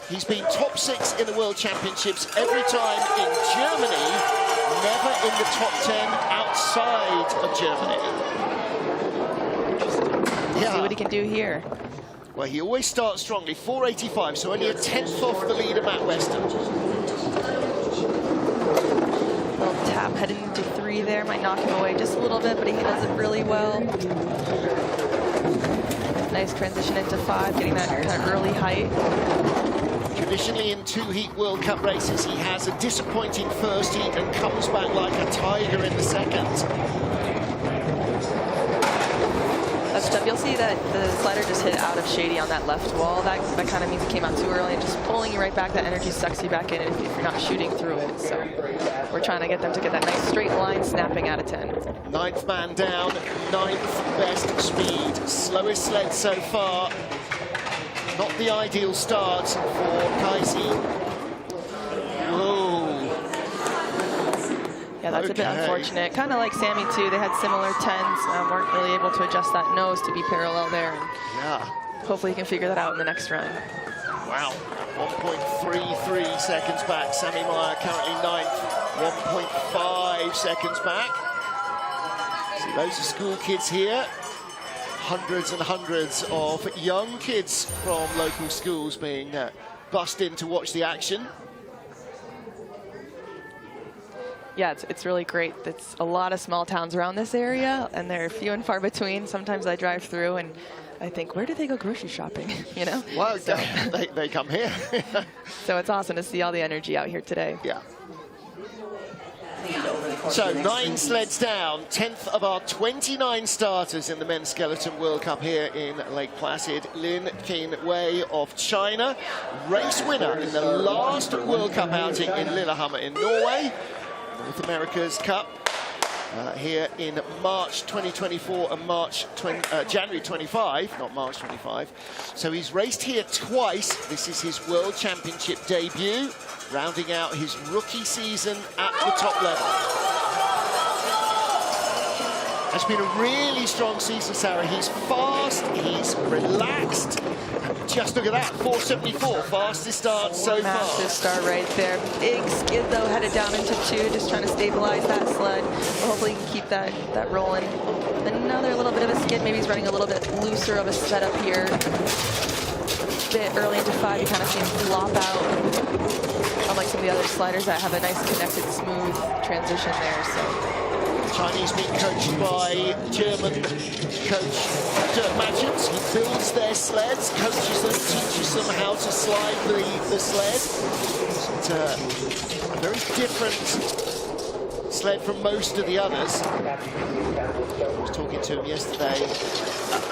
He's been top 6 in the World Championships every time in Germany, never in the top 10 outside of Germany. See what he can do here. Well, he always starts strongly, 485, so only a 10th off the leader, Matt Weston. Little tap heading into 3 there, might knock him away just a little bit, but he does it really well. Nice transition into 5, getting that kind of early height. Traditionally in 2-heat World Cup races, he has a disappointing first heat and comes back like a tiger in the second. That's tough. You'll see that the slider just hit out of shady on that left wall. That kind of means it came out too early and just pulling you right back. That energy sucks you back in if you're not shooting through it. So we're trying to get them to get that nice straight line snapping out of 10. 9th man down, 9th best speed. Slowest sled so far. Not the ideal start for Kaisi. Whoa. Yeah, that's a bit unfortunate. Kind of like Sammy too. They had similar 10s. Weren't really able to adjust that nose to be parallel there. And hopefully he can figure that out in the next run. Wow. 1.33 seconds back. Sammy Meyer currently 9th. 1.5 seconds back. See, those are school kids here. Hundreds and hundreds of young kids from local schools being bussed in to watch the action. Yeah, it's really great. It's a lot of small towns around this area, and they're few and far between. Sometimes I drive through and I think, where do they go grocery shopping? You know? Well, so, they come here. So it's awesome to see all the energy out here today. Yeah. So 9 sleds down, 10th of our 29 starters in the Men's Skeleton World Cup here in Lake Placid. Lin Qin Wei of China, race winner in the last World Cup outing in Lillehammer in Norway. North America's Cup here in March 2024 and January 25, not March 25. So he's raced here twice. This is his World Championship debut, rounding out his rookie season at the top level. It's been a really strong season, Sarah. He's fast, he's relaxed. Just look at that, 474, fastest start so far. Massive start right there. Big skid though, headed down into 2, just trying to stabilize that sled. Hopefully he can keep that rolling. Another little bit of a skid, maybe he's running a little bit looser of a setup here. Bit early into 5, you kind of see him flop out. Unlike some of the other sliders that have a nice connected, smooth transition there. So. Chinese being coached by German coach Dirk Matchens. He builds their sleds, coaches them, teaches them how to slide the sled. It's a very different sled from most of the others. I was talking to him yesterday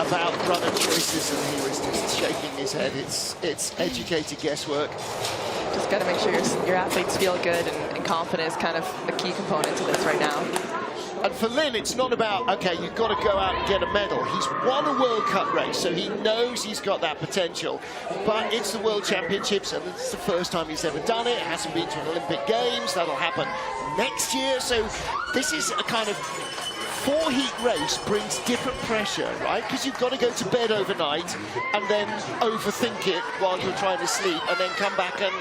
about runner choices, and he was just shaking his head. It's educated guesswork. Just got to make sure your athletes feel good, and confident is kind of a key component to this right now. And for Lin, it's not about, okay, you've got to go out and get a medal. He's won a World Cup race, so he knows he's got that potential. But it's the World Championships, and it's the first time he's ever done it. Hasn't been to an Olympic Games. That'll happen next year. So this is a kind of 4-heat race, brings different pressure, right? Because you've got to go to bed overnight and then overthink it while you're trying to sleep, and then come back and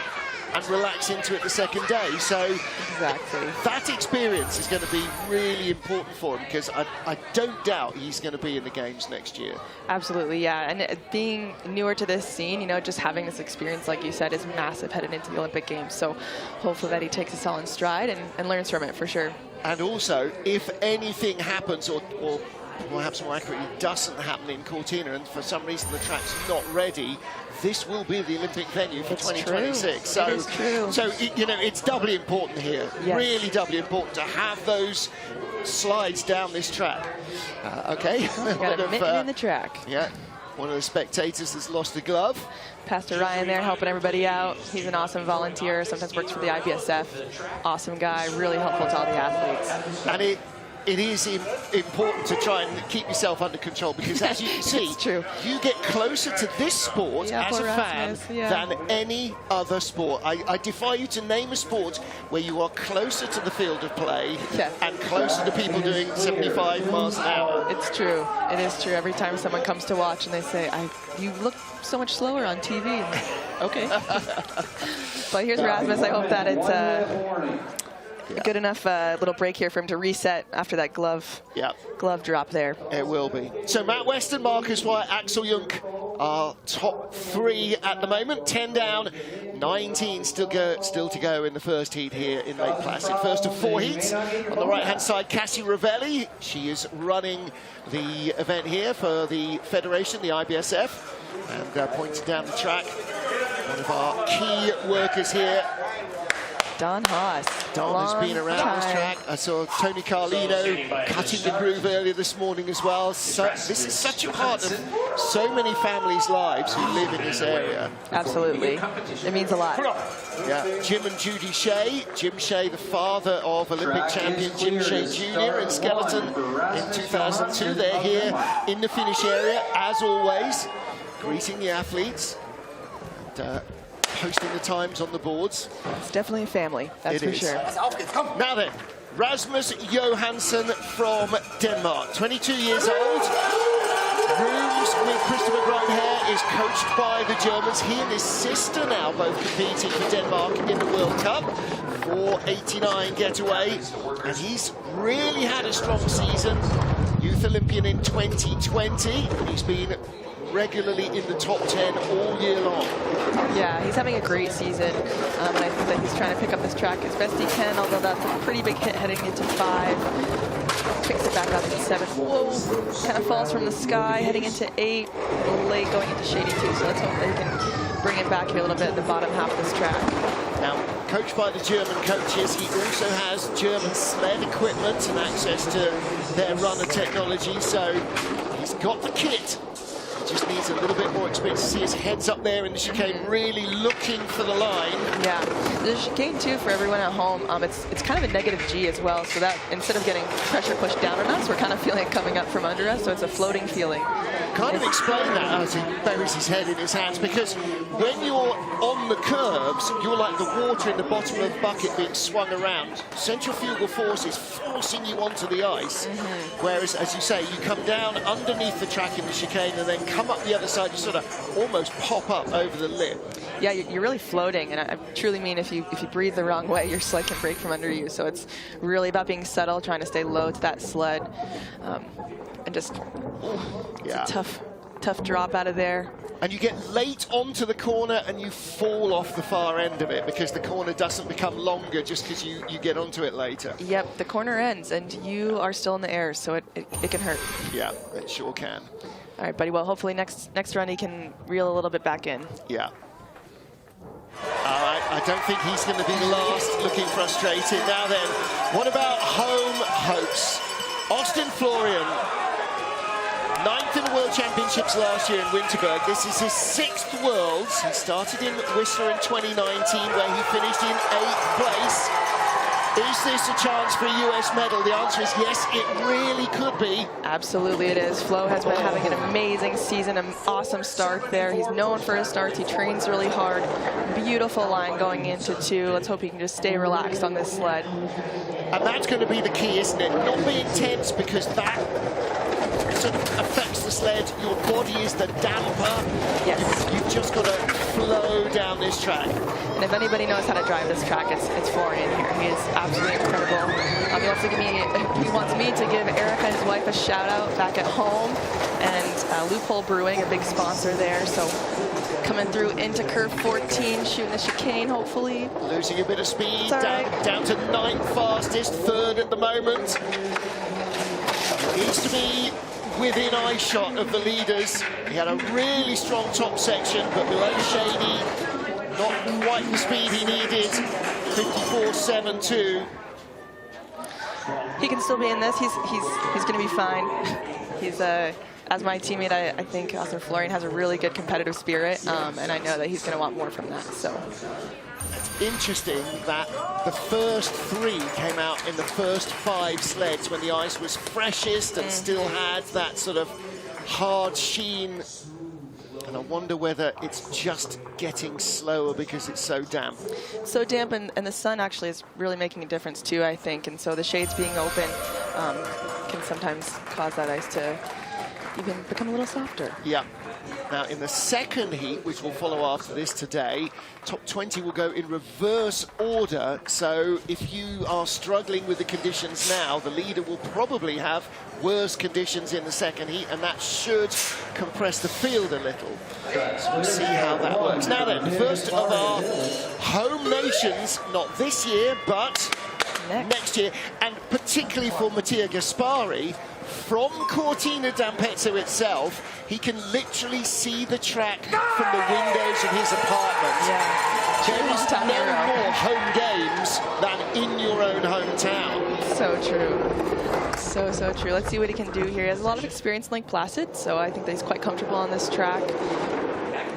relax into it the second day. So exactly, that experience is going to be really important for him, because I don't doubt he's going to be in the games next year. Absolutely, yeah. And being newer to this scene, you know, just having this experience, like you said, is massive headed into the Olympic Games. So hopefully that he takes this all in stride and learns from it for sure. And also, if anything happens, or perhaps more accurately, doesn't happen in Cortina, and for some reason the track's not ready, this will be the Olympic venue for 2026. So, it is true. So you know, it's doubly important here. Yes. Really doubly important to have those slides down this track. Okay. Got a mitten in the track. Yeah. One of the spectators has lost a glove. Pastor Ryan there helping everybody out. He's an awesome volunteer. Sometimes works for the IBSF. Awesome guy. Really helpful to all the athletes. And it is important to try and keep yourself under control, because as you can see, you get closer to this sport as a fan than any other sport. I defy you to name a sport where you are closer to the field of play and closer to people doing 75 miles an hour. It's true. It is true. Every time someone comes to watch and they say, you look so much slower on TV. Okay. But here's Rasmus. I hope that it's a good enough little break here for him to reset after that glove drop there. It will be. So Matt Weston, Marcus Wyatt, Axel Junk are top 3 at the moment. 10 down, 19 still to go in the first heat here in Lake Placid. First of 4 heats. On the right-hand side, Cassie Ravelli. She is running the event here for the Federation, the IBSF, and pointing down the track. One of our key workers here. Don Haas. Don has been around this track. I saw Tony Carlino cutting the groove earlier this morning as well. So, this is such a part of so many families' lives who live in this area. Absolutely. It means a lot. Yeah, Jim and Judy Shea. Jim Shea, the father of Olympic champion Jim Shea Jr. in skeleton in 2002. They're here in the finish area, as always, greeting the athletes. And, posting the times on the boards. It's definitely a family, that's for sure. Now then, Rasmus Johansson from Denmark, 22 years old. Rooms with Christopher Grönhair is coached by the Germans. He and his sister now both competing for Denmark in the World Cup. 489 getaway, and he's really had a strong season. Youth Olympian in 2020. He's been regularly in the top 10 all year long. Yeah, he's having a great season, and I think that he's trying to pick up this track as best he can, although that's a pretty big hit heading into 5. Picks it back up in 7. Whoa, kind of falls from the sky, heading into 8. Late going into shady 2, so let's hope that he can bring it back here a little bit at the bottom half of this track. Now, coached by the German coaches. He also has German sled equipment and access to their runner technology, so he's got the kit. Just needs a little bit more experience to see his heads up there in the chicane, really looking for the line. Yeah, the chicane too, for everyone at home, it's kind of a negative G as well, so that instead of getting pressure pushed down on us, we're kind of feeling it coming up from under us, so it's a floating feeling. Kind of explain that as he buries his head in his hands, because when you're on the curves, you're like the water in the bottom of a bucket being swung around. Centrifugal force is forcing you onto the ice, whereas, as you say, you come down underneath the track in the chicane and then come up the other side, you sort of almost pop up over the lip. Yeah, you're really floating, and I truly mean if you breathe the wrong way, your sled can break from under you. So it's really about being subtle, trying to stay low to that sled, and just it's a tough drop out of there. And you get late onto the corner and you fall off the far end of it because the corner doesn't become longer just because you get onto it later. Yep, the corner ends and you are still in the air, so it can hurt. Yeah, it sure can. All right, buddy. Well, hopefully next run he can reel a little bit back in. Yeah. All right, I don't think he's going to be the last looking frustrated. Now then, what about home hopes? Austin Florian, 9th in the World Championships last year in Winterberg. This is his 6th Worlds. He started in Whistler in 2019, where he finished in 8th place. Is this a chance for a US medal? The answer is yes, it really could be. Absolutely it is. Flo has been having an amazing season, an awesome start there. He's known for his starts. He trains really hard. Beautiful line going into 2. Let's hope he can just stay relaxed on this sled. And that's going to be the key, isn't it? Not being tense, because that sort of affects the sled. Your body is the damper. Yes. You've just got to flow down this track. And if anybody knows how to drive this track, it's Florian here. He is absolutely incredible. He wants me to give Erica and his wife a shout out back at home, and Loophole Brewing, a big sponsor there. So coming through into curve 14, shooting the chicane, hopefully. Losing a bit of speed, right. down to 9th fastest, 3rd at the moment. Needs to be within eye shot of the leaders. He had a really strong top section, but below Shady, not quite the speed he needed. 54.72. He can still be in this. He's going to be fine. He's as my teammate, I think Austin Florian has a really good competitive spirit, and I know that he's going to want more from that. So it's interesting that the first 3 came out in the first 5 sleds when the ice was freshest and still had that sort of hard sheen. And I wonder whether it's just getting slower because it's so damp. So damp, and the sun actually is really making a difference too, I think. And so the shades being open can sometimes cause that ice to even become a little softer. Yeah. Now, in the second heat, which will follow after this today, top 20 will go in reverse order. So if you are struggling with the conditions now, the leader will probably have worse conditions in the second heat, and that should compress the field a little. So we'll see how that works. Now then, the first of our home nations, not this year, but next year, and particularly for Mattia Gaspari, from Cortina d'Ampezzo itself, he can literally see the track from the windows of his apartment. Yeah. There is no more home games than in your own hometown. So true. So true. Let's see what he can do here. He has a lot of experience in Lake Placid, so I think that he's quite comfortable on this track.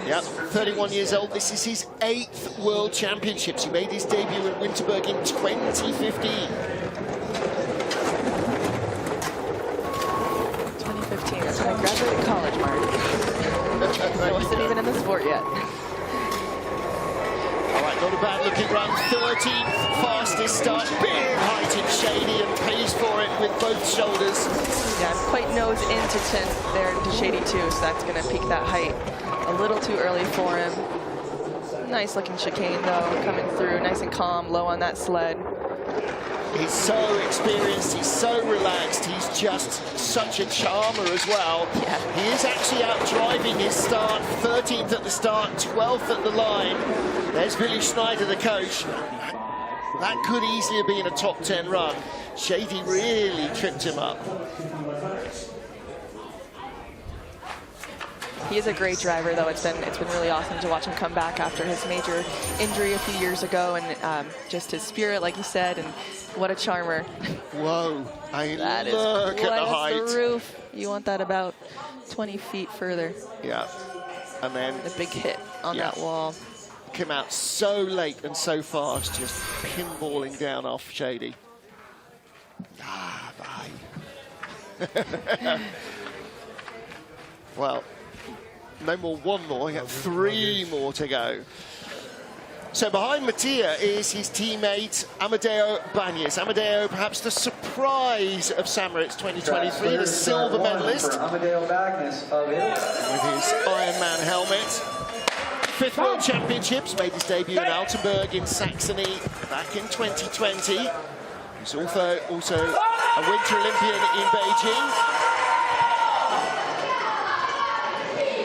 Yep, 31 years old. This is his 8th World Championships. He made his debut in Winterberg in 2015. 2015, that's when I graduated college, Mark. I wasn't even in the sport yet. All right, not a bad looking run. 13th fastest start. Big height in Shady, and pays for it with both shoulders. Yeah, quite nose into 10th there into Shady too, so that's going to peak that height a little too early for him. Nice looking chicane though, coming through nice and calm, low on that sled. He's so experienced, he's so relaxed, he's just such a charmer as well. Yeah. He is actually out driving his start, 13th at the start, 12th at the line. There's Willy Schneider, the coach. That could easily have been a top 10 run. Shady really tripped him up. He is a great driver, though. It's been really awesome to watch him come back after his major injury a few years ago, and just his spirit, like you said, and what a charmer. Whoa! That is look at the height. That's the roof. You want that about 20 feet further. Yeah, and then the big hit on that wall. Came out so late and so fast, just pinballing down off Shady. Ah, bye. Well, no more, one more. You have 3 more to go. So behind Mattia is his teammate Amadeo Bañez. Amadeo, perhaps the surprise of Samoritz 2023, the silver medalist. Amadeo Bañez of Italy. With his Ironman helmet. 5th World Championships, made his debut in Altenburg in Saxony back in 2020. He's also a Winter Olympian in Beijing.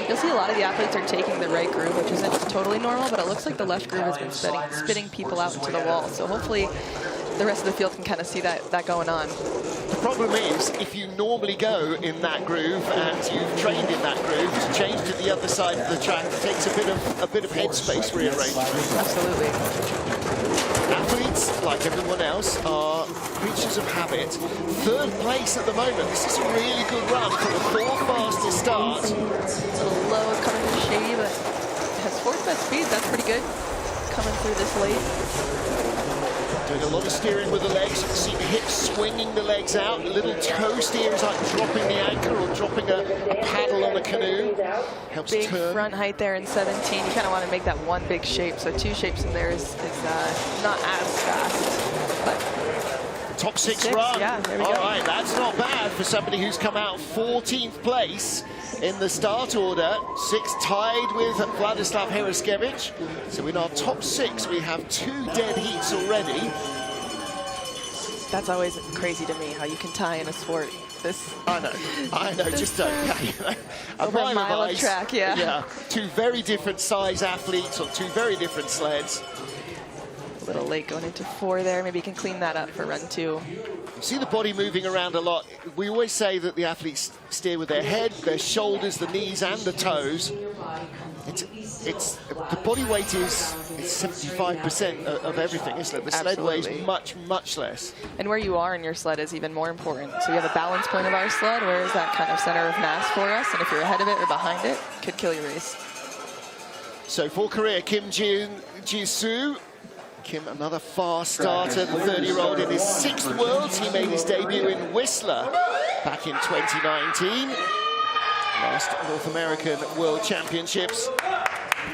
You'll see a lot of the athletes are taking the right groove, which isn't totally normal, but it looks like the left groove has been spitting people out into the wall. So hopefully the rest of the field can kind of see that going on. The problem is, if you normally go in that groove and you've trained in that groove, to change to the other side of the track takes a bit of headspace rearrangement. Absolutely. Athletes, like everyone else, are creatures of habit. 3rd place at the moment. This is a really good run for the 4th fastest start. A little low coming from Shady, but has 4th best speed. That's pretty good. Coming through this late. Doing a lot of steering with the legs. You can see the hips swinging the legs out. A little toe steer is like dropping the anchor or dropping a paddle on a canoe. Helps big turn. Front height there in 17. You kind of want to make that one big shape. So 2 shapes in there is not as fast. But top 6 run. Yeah, there we All go. right, that's not bad for somebody who's come out 14th place in the start order. 6th tied with Vladislav Heraskevich. So in our top 6, we have 2 dead heats already. That's always crazy to me, how you can tie in a sport. I know, just don't. Over a mile of track, yeah. Yeah, 2 very different size athletes on 2 very different sleds. A little late going into 4 there. Maybe you can clean that up for run 2. You see the body moving around a lot. We always say that the athletes steer with their head, their shoulders, the knees, and the toes. The body weight is 75% of everything, isn't it? The sled weighs much less. And where you are in your sled is even more important. So you have a balance point of our sled. Where is that kind of center of mass for us? And if you're ahead of it or behind it, could kill your race. So for Korea, Kim Ji-soo. Kim, another fast starter, the 30-year-old in his 6th Worlds. He made his debut in Whistler back in 2019. Last North American World Championships.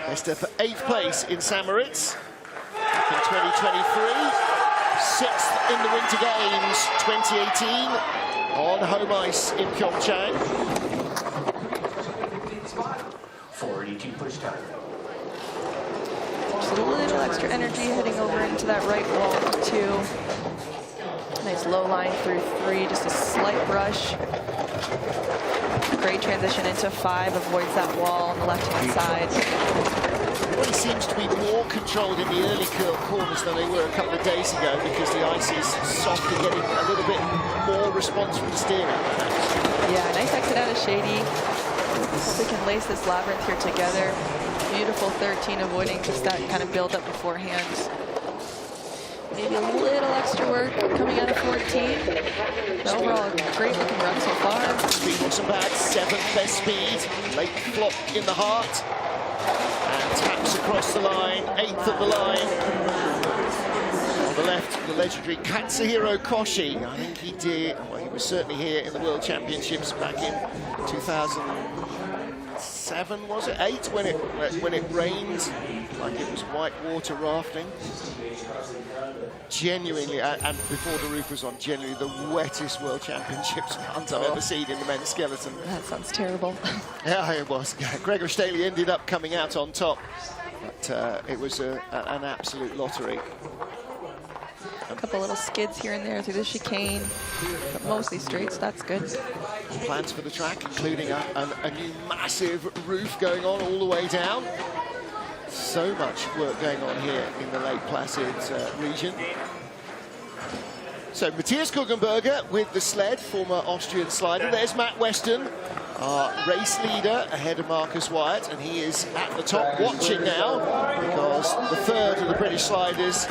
Best for 8th place in Samoritz back in 2023. 6th in the Winter Games 2018 on home ice in Pyeongchang. 482 push time. Just a little extra energy heading over into that right wall for 2. Nice low line through 3, just a slight brush. Great transition into 5, avoids that wall on the left-hand side. Well, he seems to be more controlled in the early corners than they were a couple of days ago because the ice is soft and getting a little bit more response from the steering. Yeah, nice exit out of Shady. Hope we can lace this labyrinth here together. Beautiful 13, avoiding just that kind of build up beforehand. Maybe a little extra work coming out of 14. But overall, great looking run so far. Speed wasn't bad, 7th best speed. Late flop in the heart. And taps across the line, 8th of the line. On the left, the legendary Katsuhiro Koshi. I think he did, well, he was certainly here in the World Championships back in 2007, was it? 8, when it rained, like it was whitewater rafting. Genuinely, and before the roof was on, genuinely the wettest World Championships runs I've ever seen in the men's skeleton. That sounds terrible. Yeah, it was. Gregor Staley ended up coming out on top, but it was an absolute lottery. A couple little skids here and there through the chicane, but mostly straight, so that's good. Plans for the track, including a new massive roof going on all the way down. So much work going on here in the Lake Placid region. So Matthias Guggenberger with the sled, former Austrian slider. There's Matt Weston our race leader ahead of Marcus Wyatt, and he is at the top watching now because the third of the British sliders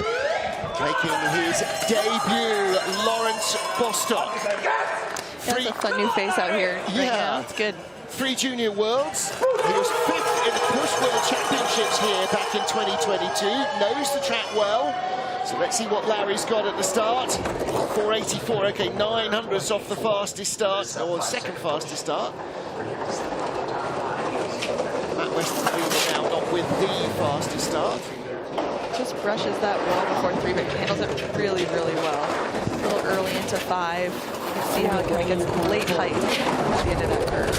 making his debut, Lawrence Bostock. That's a fun new face out here right now. It's good. 3 junior worlds. He was 5th in the Push World Championships here back in 2022. Knows the track well. So let's see what Larry's got at the start. 484, okay, 900ths off the fastest start, or second fastest start. Matt Weston's leading now, not with the fastest start. Just brushes that wall before 3, but handles it really, really well. A little early into 5. You can see how it kind of gets late height at the end of that curve.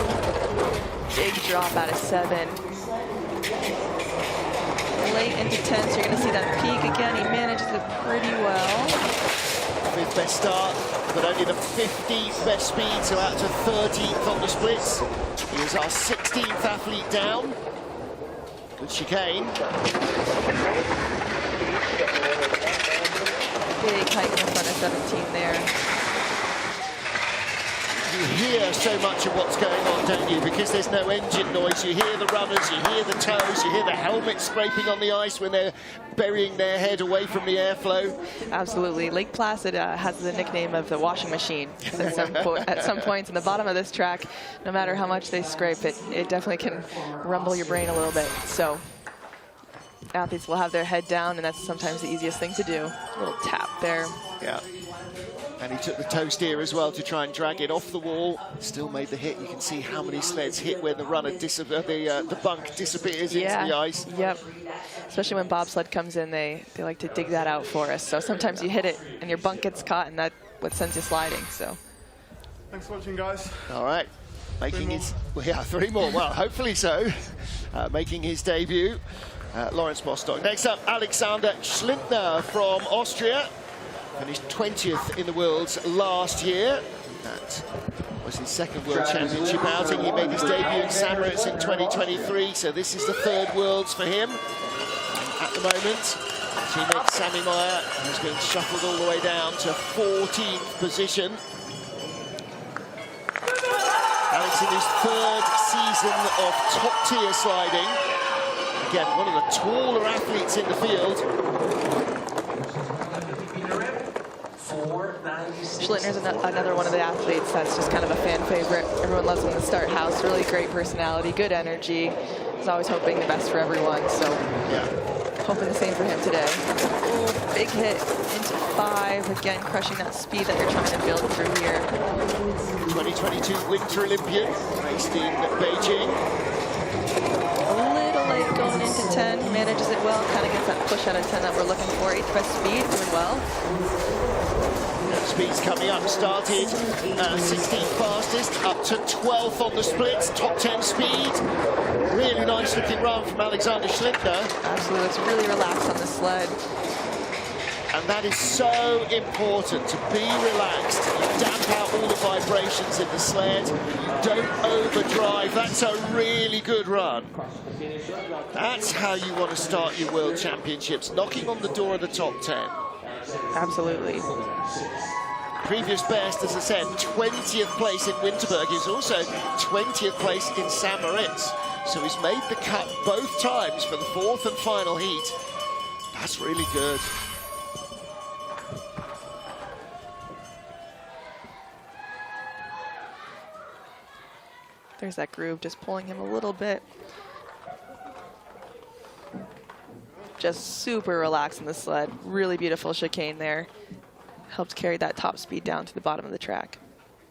Big drop out of 7. Late into 10, so you're going to see that peak again. He manages it pretty well. 5th best start, but only the 15th best speed, so out to 13th on the splits. He is our 16th athlete down. Good chicane. Big height in the front of 17 there. You hear so much of what's going on, don't you? Because there's no engine noise. You hear the runners, you hear the toes, you hear the helmet scraping on the ice when they're burying their head away from the airflow. Absolutely. Lake Placid has the nickname of the washing machine. At some points in the bottom of this track, no matter how much they scrape it, it definitely can rumble your brain a little bit. So athletes will have their head down, and that's sometimes the easiest thing to do. A little tap there. Yeah. And he took the toe steer as well to try and drag it off the wall. Still made the hit. You can see how many sleds hit when the runner the bunk disappears into the ice. Yep. Especially when bobsled comes in, they like to dig that out for us. So sometimes you hit it and your bunk gets caught, and that's what sends you sliding. So. Thanks for watching, guys. All right. Making his 3 more. Well, hopefully so. Making his debut, Lawrence Bostock. Next up, Alexander Schlindner from Austria. Finished 20th in the Worlds last year. That was his second World Championship outing. He made his debut in St. Moritz in 2023, so this is the 3rd Worlds for him. At the moment, teammate Sammy Meyer has been shuffled all the way down to 14th position. Alex in his 3rd season of top-tier sliding. Again, one of the taller athletes in the field. Schlindner's another one of the athletes that's just kind of a fan favorite. Everyone loves him in the start house. Really great personality, good energy. He's always hoping the best for everyone. So, hoping the same for him today. Ooh, big hit into 5. Again, crushing that speed that you're trying to build through here. 2022 Winter Olympian, raced in Beijing. A little late going into 10. Manages it well. Kind of gets that push out of 10 that we're looking for. 8th best speed, doing well. Speed's coming up, started 16th fastest, up to 12th on the splits, top 10 speed. Really nice looking run from Alexander Schlindner. Absolutely, looks really relaxed on the sled. And that is so important, to be relaxed. You damp out all the vibrations in the sled. Don't overdrive. That's a really good run. That's how you want to start your World Championships, knocking on the door of the top 10. Absolutely. Previous best, as I said, 20th place in Winterberg. He's also 20th place in St. Moritz. So he's made the cut both times for the 4th and final heat. That's really good. There's that groove just pulling him a little bit. Just super relaxed in the sled. Really beautiful chicane there. Helped carry that top speed down to the bottom of the track.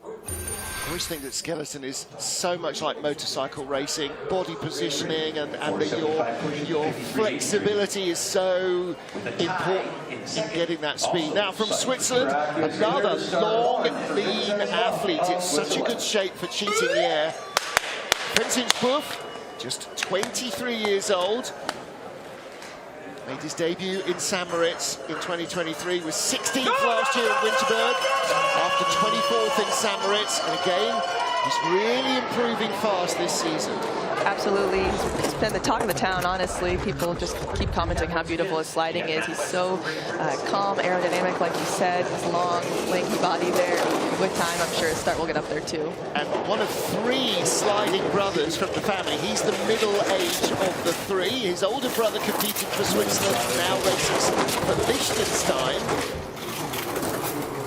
I always think that skeleton is so much like motorcycle racing. Body positioning and your flexibility is so important in getting that speed. Now from Switzerland, another long, lean athlete. It's such a good shape for cheating the air. Vincent Buff, just 23 years old. Made his debut in St. Moritz in 2023, was 16th last year at Winterberg, after 24th in St. Moritz, and again, He's really improving fast this season. Absolutely. He's been the talk of the town, honestly. People just keep commenting how beautiful his sliding is. He's so calm, aerodynamic, like you said. His long, lanky body there. With time, I'm sure his start will get up there, too. And one of 3 sliding brothers from the family. He's the middle age of the 3. His older brother competed for Switzerland, now races for Liechtenstein.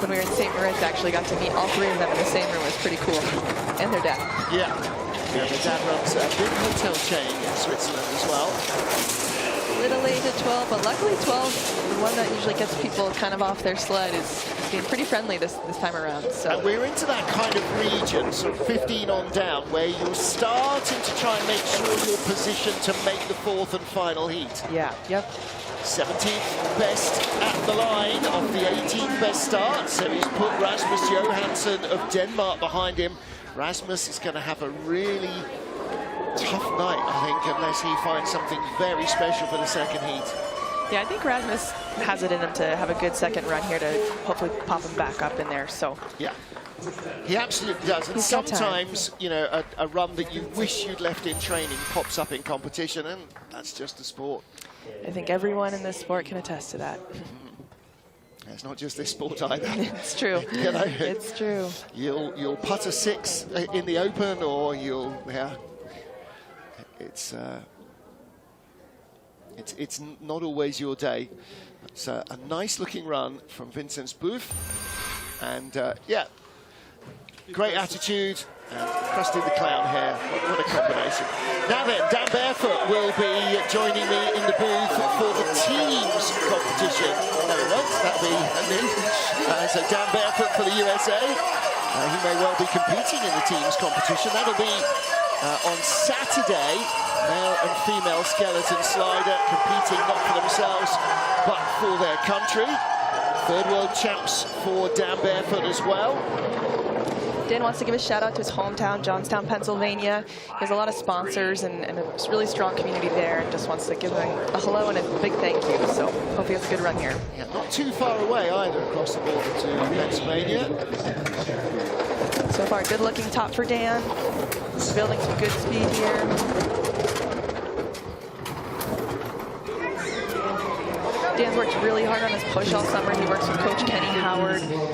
When we were in St. Moritz, actually got to meet all 3 of them in the same room. It was pretty cool. And their dad. Yeah. Yeah, their dad runs a big hotel chain in Switzerland as well. Little age at 12, but luckily 12, the one that usually gets people kind of off their sled, is being pretty friendly this time around. So. And we're into that kind of region, sort of 15 on down, where you're starting to try and make sure you're positioned to make the 4th and final heat. Yeah, yep. 17th best at the line of the 18th best start. So he's put Rasmus Johansson of Denmark behind him. Rasmus is going to have a really tough night, I think, unless he finds something very special for the second heat. Yeah, I think Rasmus has it in him to have a good second run here to hopefully pop him back up in there. So yeah, he absolutely does. And sometimes, you know, a run that you wish you'd left in training pops up in competition, and that's just the sport. I think everyone in this sport can attest to that. It's not just this sport either. It's true. You know, it's true. You'll putt a 6 in the Open, or you'll it's not always your day. It's a nice looking run from Vincent Booth, and yeah, great attitude. And Krusty the Clown here, what a combination. Now then, Dan Barefoot will be joining me in the booth for the teams competition. There we go, that'll be new. So Dan Barefoot for the USA. He may well be competing in the teams competition. That'll be on Saturday. Male and female skeleton slider competing not for themselves, but for their country. 3rd world champs for Dan Barefoot as well. Dan wants to give a shout out to his hometown, Johnstown, Pennsylvania. He has a lot of sponsors and a really strong community there, and just wants to give them a hello and a big thank you. So hope he has a good run here. Yeah, not too far away either across the border to Pennsylvania. So far, good looking top for Dan. He's building some good speed here. Dan's worked really hard on his push all summer. He works with Coach Kenny Howard, who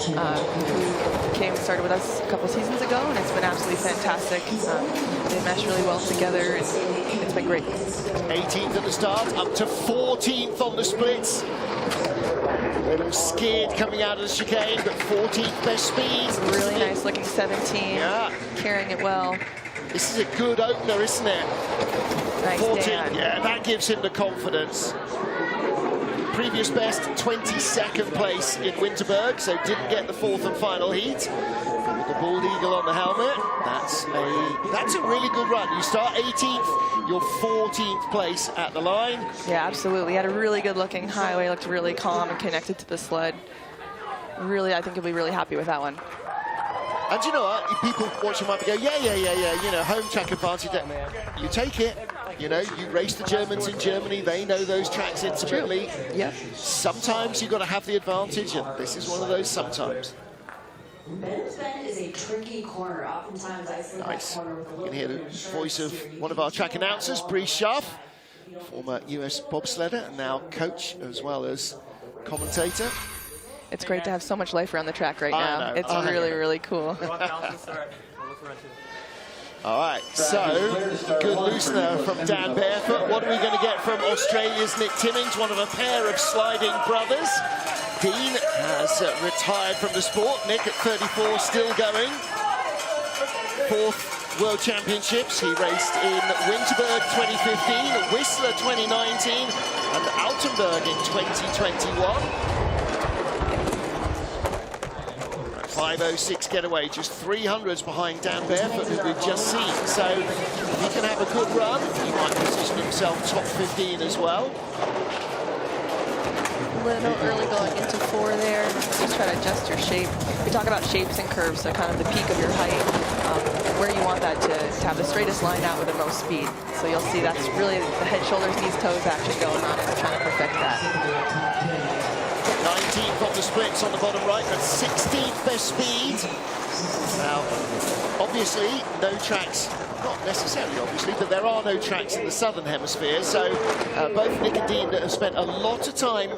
started with us a couple seasons ago, and it's been absolutely fantastic. They mesh really well together, and it's been great. 18th at the start, up to 14th on the splits. A little scared coming out of the chicane, but 14th best speed. Really nice looking 17, carrying it well. This is a good opener, isn't it? Nice 14, Dan. yeah, that gives him the confidence. Previous best, 22nd place in Winterberg, so didn't get the 4th and final heat. With the bald eagle on the helmet, that's a really good run. You start 18th, you're 14th place at the line. Yeah, absolutely. He had a really good looking highway, looked really calm and connected to the sled. Really, I think he'll be really happy with that one. And you know what? People watching might go, yeah, you know, home track advantage. You take it. You know, you race the Germans in Germany. They know those tracks intimately. Yep. Sometimes you've got to have the advantage, and this is one of those sometimes. Benham's Bend is a tricky corner. Oftentimes I slip that corner with a little You can hear bit the of insurance. voice of one of our track announcers, Bree Schaff, former US bobsledder and now coach as well as commentator. It's great to have so much life around the track right now. I know, It's really, really cool. All right, so good loosener from Dan Barefoot. What are we going to get from Australia's Nick Timmins, one of a pair of sliding brothers? Dean has retired from the sport. Nick at 34, still going. 4th World Championships. He raced in Winterberg 2015, Whistler 2019, and Altenberg in 2021. 5:06 getaway, just 300s behind Dan Barefoot, who we've just seen. So if he can have a good run, he might position himself top 15 as well. A little early going into 4 there. Just try to adjust your shape. We talk about shapes and curves, so kind of the peak of your height, where you want that to have the straightest line out with the most speed. So you'll see that's really the head, shoulders, knees, toes action going on, and we're trying to perfect that. 17th on the splits on the bottom right, that's 16th best speed. Now, obviously, no tracks, not necessarily obviously, but there are no tracks in the southern hemisphere, so both Nick and Dean have spent a lot of time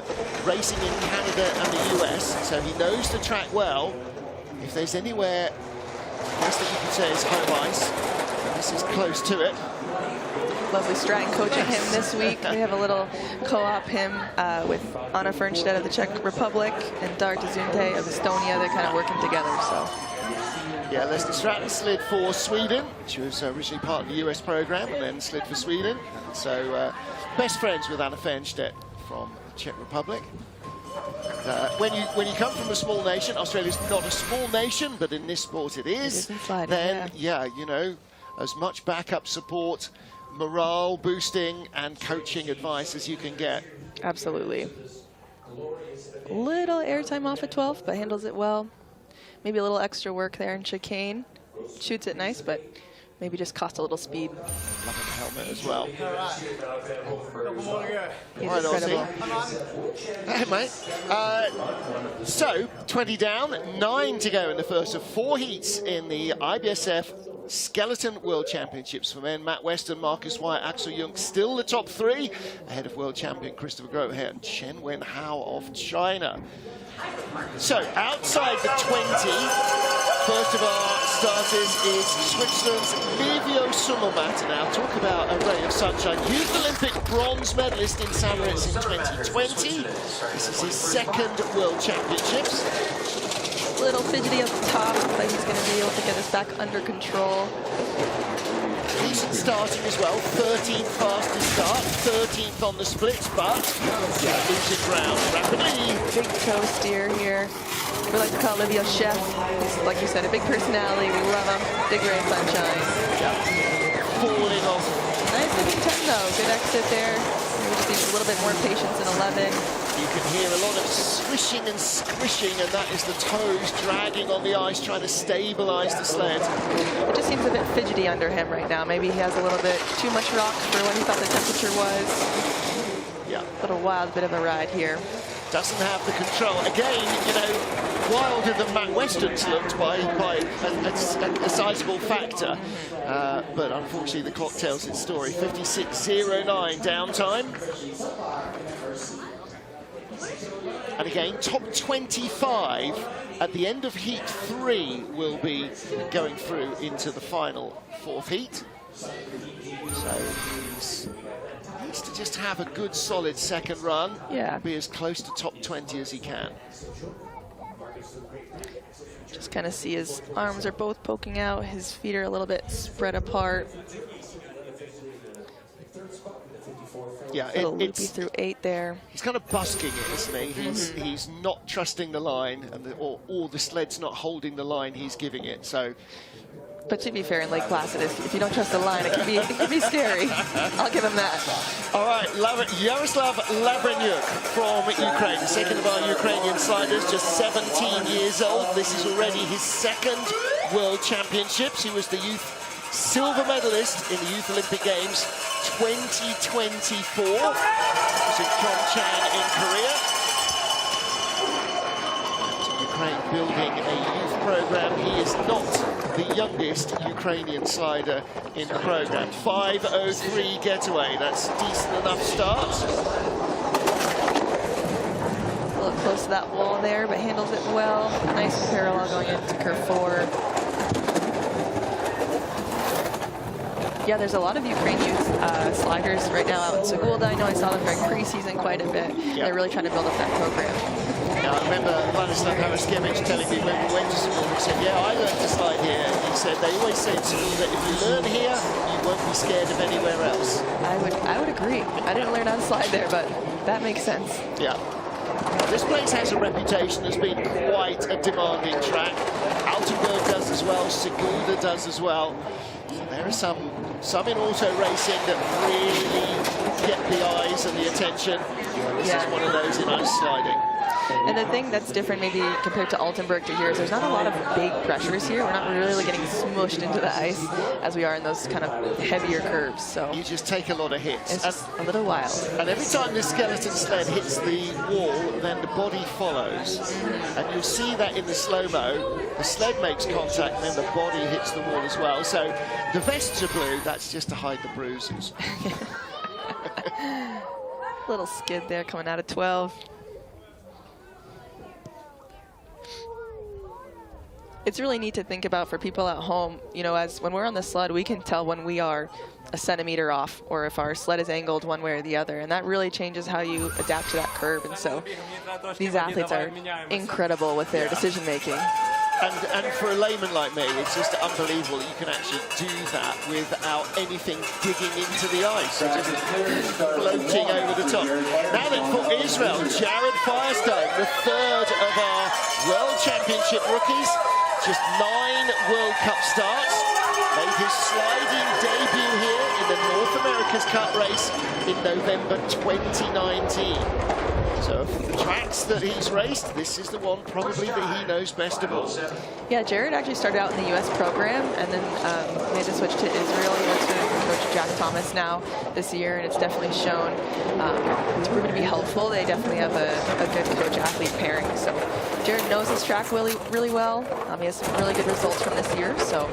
racing in Canada and the US, so he knows the track well. If there's anywhere, I guess that you could say is home ice, this is close to it. Lovely Stratton coaching him this week. We have a little co-op him with Anna Fernstedt of the Czech Republic and Darta Zunte of Estonia. They're kind of working together, so. Yeah, Leslie Stratton slid for Sweden. She was originally part of the US program and then slid for Sweden. So best friends with Anna Fernstedt from the Czech Republic. When you come from a small nation, Australia's not a small nation, but in this sport it is. Sliding, then, yeah, you know, as much backup support, morale boosting and coaching advice as you can get. Absolutely. Little airtime off at 12th, but handles it well. Maybe a little extra work there in chicane. Shoots it nice, but maybe just cost a little speed. Loving the helmet as well. He's right, incredible. Hey, mate. So, 20 down, 9 to go in the first of 4 heats in the IBSF Skeleton World Championships for men. Matt Weston, Marcus Wyatt, Axel Jung still the top 3, ahead of world champion Christopher Grohe and Chen Wenhao of China. So, outside the 20, first of our starters is Switzerland's Livio Summelmatter. Now, talk about a ray of sunshine. Youth Olympic bronze medalist in St. Moritz in 2020. This is his 2nd World Championships. A little fidgety up the top, but he's going to be able to get this back under control. Decent starting as well, 13th fastest start, 13th on the splits, but losing ground rapidly. Big toe steer here. We like to call Livio Chef. He's, like you said, a big personality. We love him. Big ray of sunshine. Yeah. Falling off. Nice looking 10 though. Good exit there. Maybe just needs a little bit more patience in 11. You can hear a lot of swishing and squishing, and that is the toes dragging on the ice, trying to stabilize the sled. It just seems a bit fidgety under him right now. Maybe he has a little bit too much rock for what he thought the temperature was. Yeah. A little wild bit of a ride here. Doesn't have the control. Again, you know, wilder than Matt Weston's looked by a sizable factor. But unfortunately, the clock tells its story. 56.09 downtime. And again, top 25 at the end of heat 3 will be going through into the final 4th heat. So he needs to just have a good solid second run. Yeah. Be as close to top 20 as he can. Just kind of see his arms are both poking out, his feet are a little bit spread apart. Yeah, a little loopy through 8 there. He's kind of busking it, isn't he? He's not trusting the line, and or the sled's not holding the line he's giving it. So, but to be fair, in Lake Placid, if you don't trust the line, it can be scary. I'll give him that. All right, Yaroslav Labrenyuk from Ukraine, the 2nd of our Ukrainian sliders, just 17 years old. This is already his 2nd World Championships. He was the youth silver medalist in the Youth Olympic Games 2024. It was in Pyeongchang in Korea. Ukraine building a youth program. He is not the youngest Ukrainian slider in the program. 5:03 getaway. That's a decent enough start. A little close to that wall there, but handles it well. Nice parallel going into curve 4. Yeah, there's a lot of Ukraine youth sliders right now out in Sigulda. I know I saw them during preseason quite a bit. Yeah. They're really trying to build up that program. Now, I remember Vladislav Haraskevich telling me when we went to Sigulda, he said, yeah, I learned to slide here. He said, they always say in Sigulda, if you learn here, you won't be scared of anywhere else. I would agree. I didn't learn how to slide there, but that makes sense. Yeah. This place has a reputation as being quite a demanding track. Altenburg does as well, Sigulda does as well. There are some in auto racing that really get the eyes and the attention. This is one of those in ice sliding. And the thing that's different maybe compared to Altenburg to here is there's not a lot of big pressures here. We're not really getting smushed into the ice as we are in those kind of heavier curves. So you just take a lot of hits. It's just a little wild. And every time this skeleton sled hits the wall, then the body follows. And you'll see that in the slow-mo. The sled makes contact and then the body hits the wall as well. So the vests are blue, that's just to hide the bruises. Little skid there coming out of 12. It's really neat to think about for people at home, you know, as when we're on the sled, we can tell when we are a centimeter off or if our sled is angled one way or the other, and that really changes how you adapt to that curve. And so these athletes are incredible with their decision making. And for a layman like me, it's just unbelievable that you can actually do that without anything digging into the ice. It's just floating over the top. Now then for Israel, Jared Firestone, the third of our World Championship rookies. Just 9 World Cup starts. Made his sliding debut here in the North America's Cup race in November 2019. So of the tracks that he's raced, this is the one probably that he knows best of all. Yeah, Jared actually started out in the U.S. program and then made the switch to Israel. He works with Coach Jack Thomas now this year, and it's definitely shown to prove to be helpful. They definitely have a good coach-athlete pairing. So Jared knows this track really well. He has some really good results from this year. So.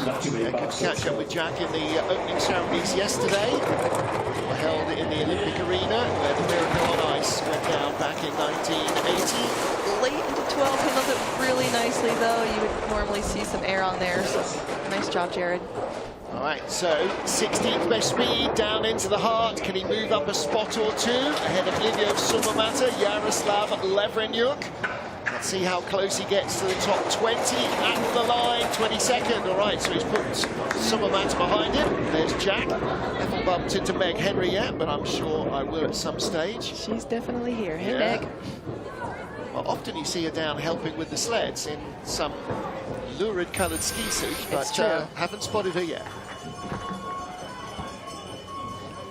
Yeah, good catch up with Jack in the opening ceremonies yesterday. Were held in the Olympic Arena where the Miracle on Ice went down back in 1980. Late into 12, handles it really nicely though. You would normally see some air on there, so nice job, Jared. All right, so 16th best speed down into the heart. Can he move up a spot or two ahead of Livio Sumomata, Yaroslav Levrenyuk? Let's see how close he gets to the top 20 at the line, 22nd. All right, so he's put Sumomata behind him. There's Jack. Haven't bumped into Meg Henry yet, but I'm sure I will at some stage. She's definitely here. Hey, Meg. Well, often you see her down helping with the sleds in some lurid coloured ski suit, but haven't spotted her yet.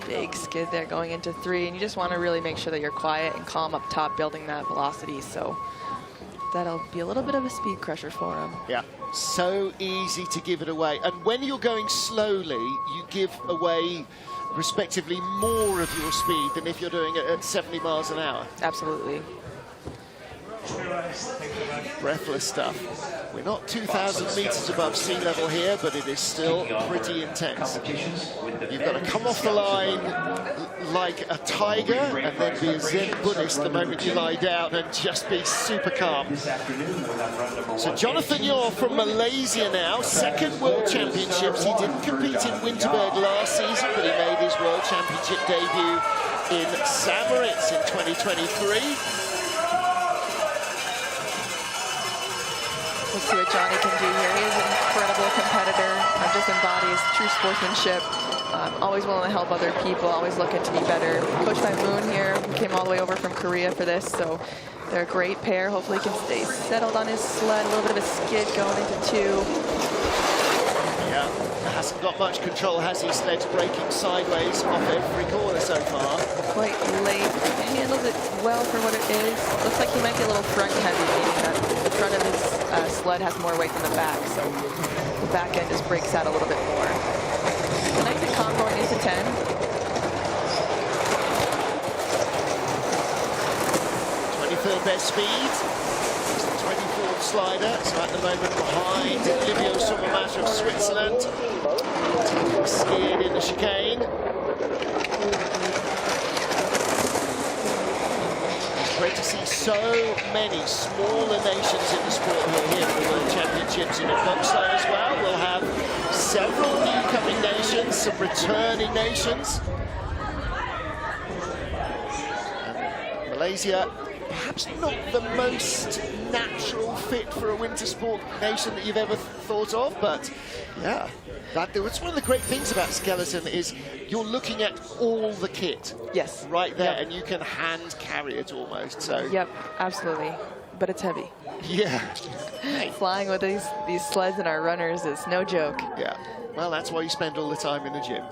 Big skid there going into 3, and you just want to really make sure that you're quiet and calm up top, building that velocity. So that'll be a little bit of a speed crusher for him. Yeah, so easy to give it away. And when you're going slowly, you give away respectively more of your speed than if you're doing it at 70 miles an hour. Absolutely. Breathless stuff. We're not 2,000 meters above sea level here, but it is still pretty intense. You've got to come off the line like a tiger and then be a Zen Buddhist the moment you lie down and just be super calm. So Jonathan Yor from Malaysia now, second World Championships. He didn't compete in Winterberg last season, but he made his World Championship debut in Samoritz in 2023. Let's see what Johnny can do here. He is an incredible competitor, just embodies true sportsmanship, always willing to help other people, always looking to be better. Coached by Moon here, who came all the way over from Korea for this, so they're a great pair. Hopefully he can stay settled on his sled. A little bit of a skid going into 2. Yeah, hasn't got much control, has he? Sled's braking sideways off every corner so far. Quite late. Handles it well for what it is. Looks like he might be a little front heavy, meaning that the front of his sled has more weight than the back, so the back end just breaks out a little bit more. The nice and calm going into 10. 23rd best speed. It's the 24th slider, so at the moment behind Livio Sumomata of Switzerland. Skiing in the chicane. Great to see so many smaller nations in the sport who are here for the World Championships, and at Bobsleigh as well. We'll have several new-coming nations, some returning nations. And Malaysia, perhaps not the most natural fit for a winter sport nation that you've ever thought of, but yeah. That's one of the great things about Skeleton is you're looking at all the kit. Yes. Right there, and you can hand carry it almost. So. Yep, absolutely. But it's heavy. Yeah. Flying with these sleds and our runners is no joke. Yeah. Well, that's why you spend all the time in the gym.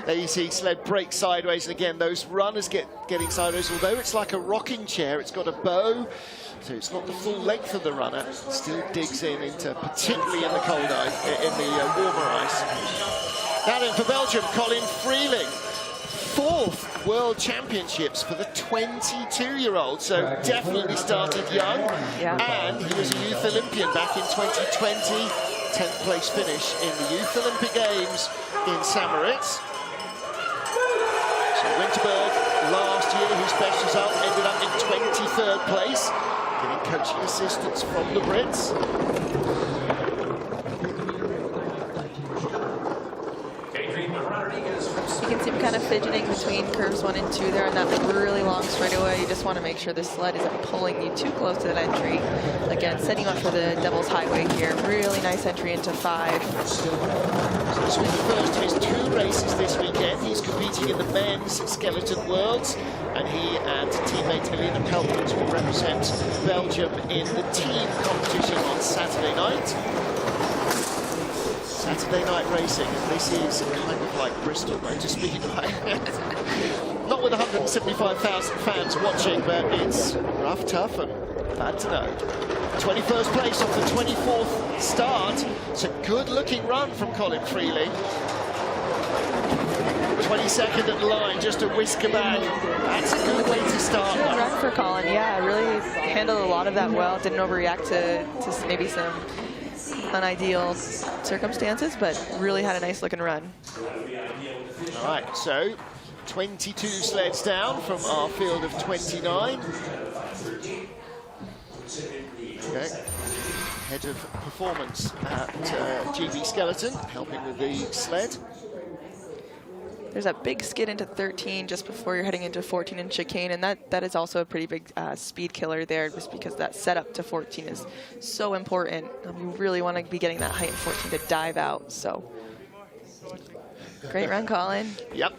There you see sled break sideways, and again, those runners getting sideways. Although it's like a rocking chair, it's got a bow, so it's not the full length of the runner. It still digs into, particularly in the cold ice, in the warmer ice. Now then, for Belgium, Colin Freeling. 4th World Championships for the 22-year-old, so definitely started young. And he was a Youth Olympian back in 2020. 10th place finish in the Youth Olympic Games in Samaritz. So Winterberg last year, his best result ended up in 23rd place, getting coaching assistance from the Brits. You can see him kind of fidgeting between curves 1 and 2 there, and that really long straightaway. You just want to make sure the sled isn't pulling you too close to that entry. Again, setting up for the Devil's Highway here. Really nice entry into 5. So this was the first of his 2 races this weekend. He's competing in the men's skeleton worlds, and he and teammate Elena Peltons will represent Belgium in the team competition on Saturday night. Saturday night racing, and this is kind of like Bristol Motor Speedway. Not with 175,000 fans watching, but it's rough, tough, and bad to know. 21st place off the 24th start. It's a good-looking run from Colin Freeling. 22nd at the line, just a whisker back. That's a good way to start. Good run for Colin, yeah. Really handled a lot of that well. Didn't overreact to maybe some unideal circumstances, but really had a nice looking run. All right, so 22 sleds down from our field of 29. Okay. Head of performance at GB Skeleton, helping with the sled. There's that big skid into 13 just before you're heading into 14 and chicane, and that is also a pretty big speed killer there, just because that setup to 14 is so important. You really want to be getting that height in 14 to dive out. So great run, Colin. Yep.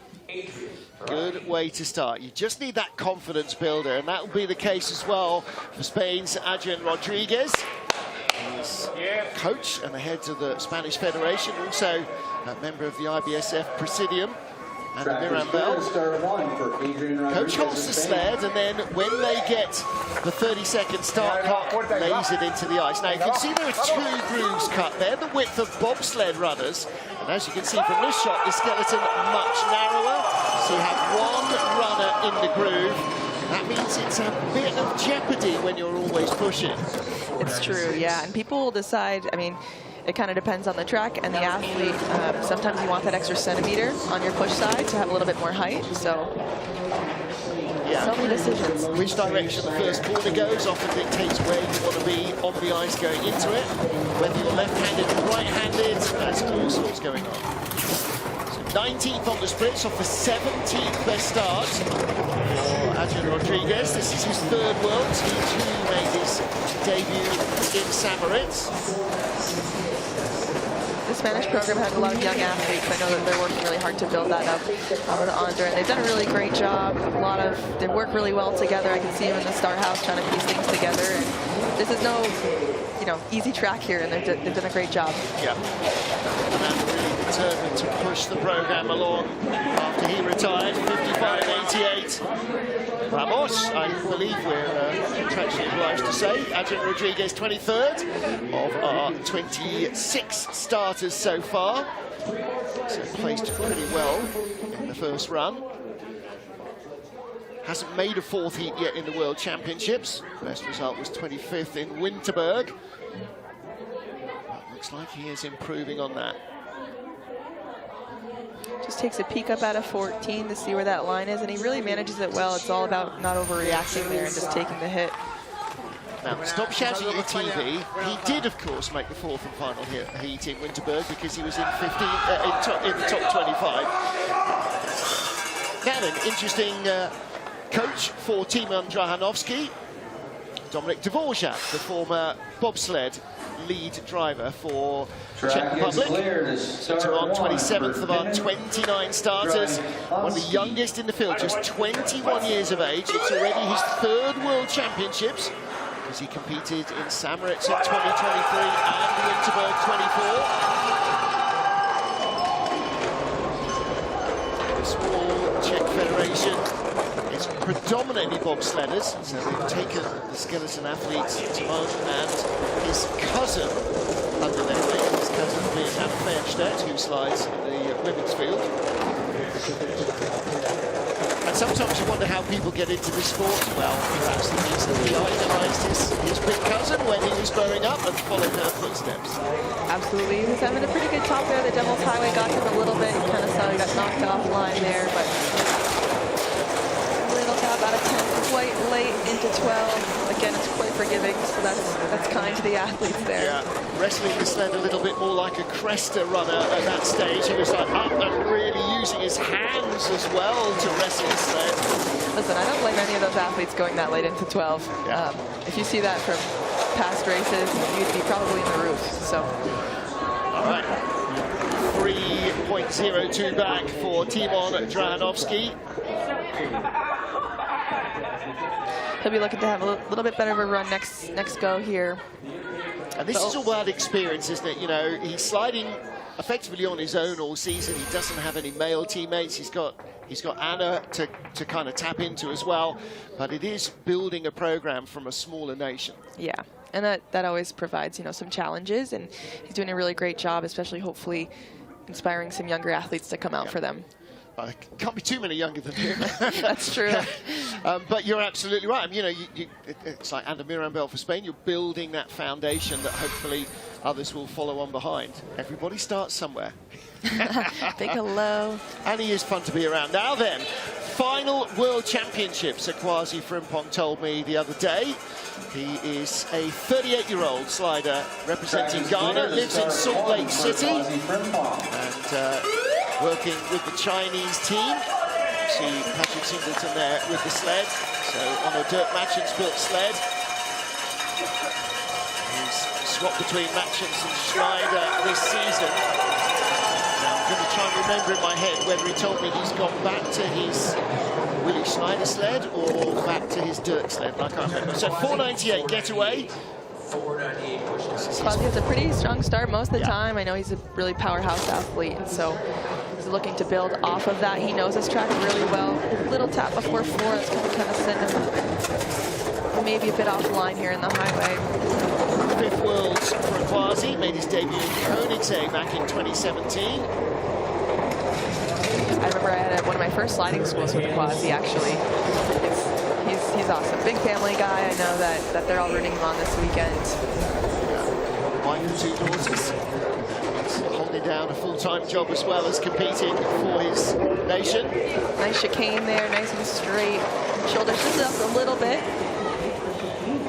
Good way to start. You just need that confidence builder, and that will be the case as well for Spain's Adrian Rodriguez. He's coach and the head of the Spanish Federation, also a member of the IBSF Presidium. And Miran Bell. Coach holds the sled, and then when they get the 30-second start clock, lays it into the ice. Now you can see there are 2 grooves cut there, the width of bobsled runners. And as you can see from this shot, the skeleton much narrower. So you have 1 runner in the groove. That means it's a bit of jeopardy when you're always pushing. It's true, yeah. And people will decide, I mean, it kind of depends on the track and the athlete. Sometimes you want that extra centimeter on your push side to have a little bit more height. So, yeah. So many decisions. Which direction the first corner goes often dictates where you want to be on the ice going into it. Whether you're left-handed or right-handed, there's all sorts going on. So 19th on the sprints off the 17th best start for Adrian Rodriguez. This is his 3rd Worlds. He too made his debut in Samaritz. The Spanish program has a lot of young athletes. I know that they're working really hard to build that up with Andre. They've done a really great job. They work really well together. I can see them in the Star House trying to piece things together. And this is no, easy track here, and they've done a great job. Yeah. And really determined to push the program along after he retired, 55.88. Vamos, I believe we're contractually obliged to say. Adrian Rodriguez, 23rd of our 26 starters so far. So placed pretty well in the first run. Hasn't made a 4th heat yet in the World Championships. Best result was 25th in Winterberg. But looks like he is improving on that. Just takes a peek up out of 14 to see where that line is, and he really manages it well. It's all about not overreacting there and just taking the hit. Now, stop shouting at your TV. He did, of course, make the 4th and final heat in Winterberg because he was in 15 in the top 25. Now then, interesting coach for Timon Drahanovsky, Dominik Dvorak, the former bobsled lead driver for Czech Republic. Timon, 27th of our 29 starters, one of the youngest in the field, just 21 years of age. It's already his 3rd World Championships, because he competed in Samaritz in 2023 and Winterberg 24. Czech Federation. It's predominantly bobsledders, so they've taken the skeleton athletes, Timon and his cousin under their wing, his cousin being Anna Fernstedt, who slides in the women's field. And sometimes you wonder how people get into this sport. Well, perhaps the reason he idolised his big cousin when he was growing up and followed her footsteps. Absolutely, he was having a pretty good top there. The Devil's Highway got him a little bit. You kind of saw he got knocked offline there, but little gap out of 10, quite late into 12. Again, it's quite forgiving, so that's kind to the athletes there. Yeah, wrestling the sled a little bit more like a cresta runner at that stage. He was like up and really using his hands as well to wrestle the sled. Listen, I don't blame any of those athletes going that late into 12. Yeah. If you see that from past races, you'd be probably in the roof. So. All right. 3.02 back for Timon Drahanovski. He'll be looking to have a little bit better of a run next go here. And this is all about experience, isn't it? You know, he's sliding effectively on his own all season. He doesn't have any male teammates. He's got Anna to kind of tap into as well. But it is building a program from a smaller nation. Yeah, and that always provides, you know, some challenges. And he's doing a really great job, especially hopefully inspiring some younger athletes to come out for them. Can't be too many younger than him. That's true. But you're absolutely right. I mean, you know, it's like Ander Mirambel for Spain. You're building that foundation that hopefully others will follow on behind. Everybody starts somewhere. Big hello. And he is fun to be around. Now then, final World Championships, Kwasi Frimpong told me the other day. He is a 38-year-old slider representing Ghana, lives in Salt Lake City, and working with the Chinese team. See Patrick Singleton there with the sled. So on a Dirk Matchins-built sled. He's swapped between Matchins and Schneider this season. Now I'm going to try and remember in my head whether he told me he's gone back to his Willie Schneider sled or back to his Dirk sled. I can't remember. So 498 getaway. Kwasi has a pretty strong start most of the time. I know he's a really powerhouse athlete, and so he's looking to build off of that. He knows his track really well. A little tap before 4, that's going to kind of send him maybe a bit offline here in the highway. 5th Worlds for Kwasi, made his debut in Koenigsegg back in 2017. I remember I had one of my first sliding schools with Kwasi, actually. He's awesome. Big family guy. I know that they're all rooting him on this weekend. Wife and 2 daughters. He's holding down a full-time job as well as competing for his nation. Nice chicane there, nice and straight. Shoulders just up a little bit.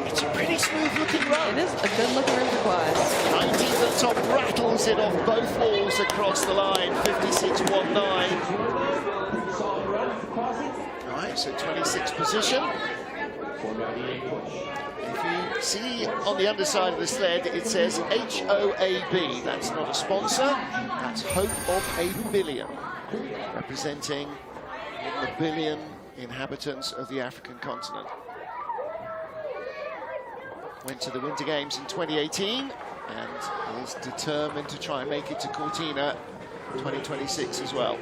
It's a pretty smooth-looking run. It is a good-looking run for Kwasi. 19th at the top, rattles it off both walls across the line. 56.19. So 26th position. If you see on the underside of the sled, it says HOAB. That's not a sponsor. That's Hope of a Billion, representing the billion inhabitants of the African continent. Went to the Winter Games in 2018 and is determined to try and make it to Cortina 2026 as well.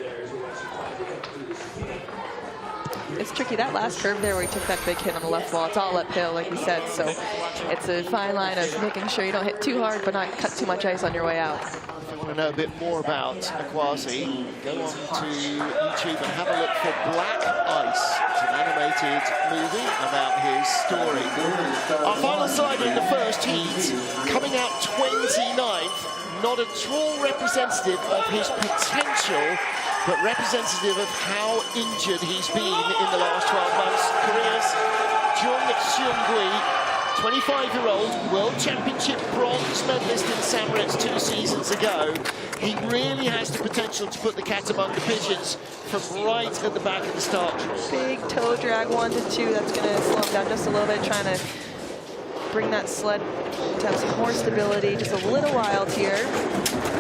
It's tricky, that last curve there where he took that big hit on the left wall, it's all uphill like we said, so it's a fine line of making sure you don't hit too hard but not cut too much ice on your way out. If you want to know a bit more about Kwasi, go on to YouTube and have a look for Black Ice. It's an animated movie about his story. Our final slider in the first heat, coming out 29th, not at all representative of his potential, but representative of how injured he's been in the last 12 months. Korea's Jung Seung-gui, 25-year-old World Championship bronze medalist in Samoritz 2 seasons ago. He really has the potential to put the cat among the pigeons from right at the back of the start draw. Big toe drag 1 to 2, that's going to slow him down just a little bit, trying to bring that sled to have some more stability, just a little wild here.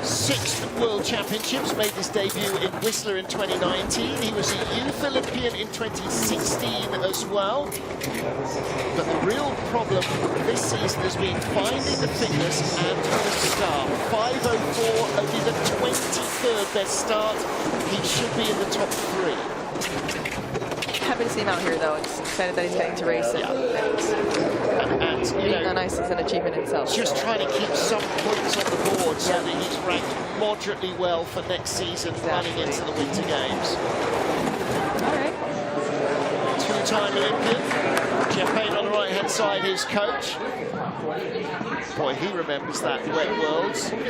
6th World Championships, made his debut in Whistler in 2019. He was a youth Olympian in 2016 as well. But the real problem this season has been finding the fitness and the start. 5:04, only the 23rd best start. He should be in the top 3. Happy to see him out here, though. It's excited that he's getting to race. Yeah. And being on ice is an achievement itself. Just trying to keep some points on the board so that he's ranked moderately well for next season, running into the Winter Games. All right. Two-time Olympian. Jeff Payne on the right-hand side, his coach. Boy, he remembers that wet Worlds. It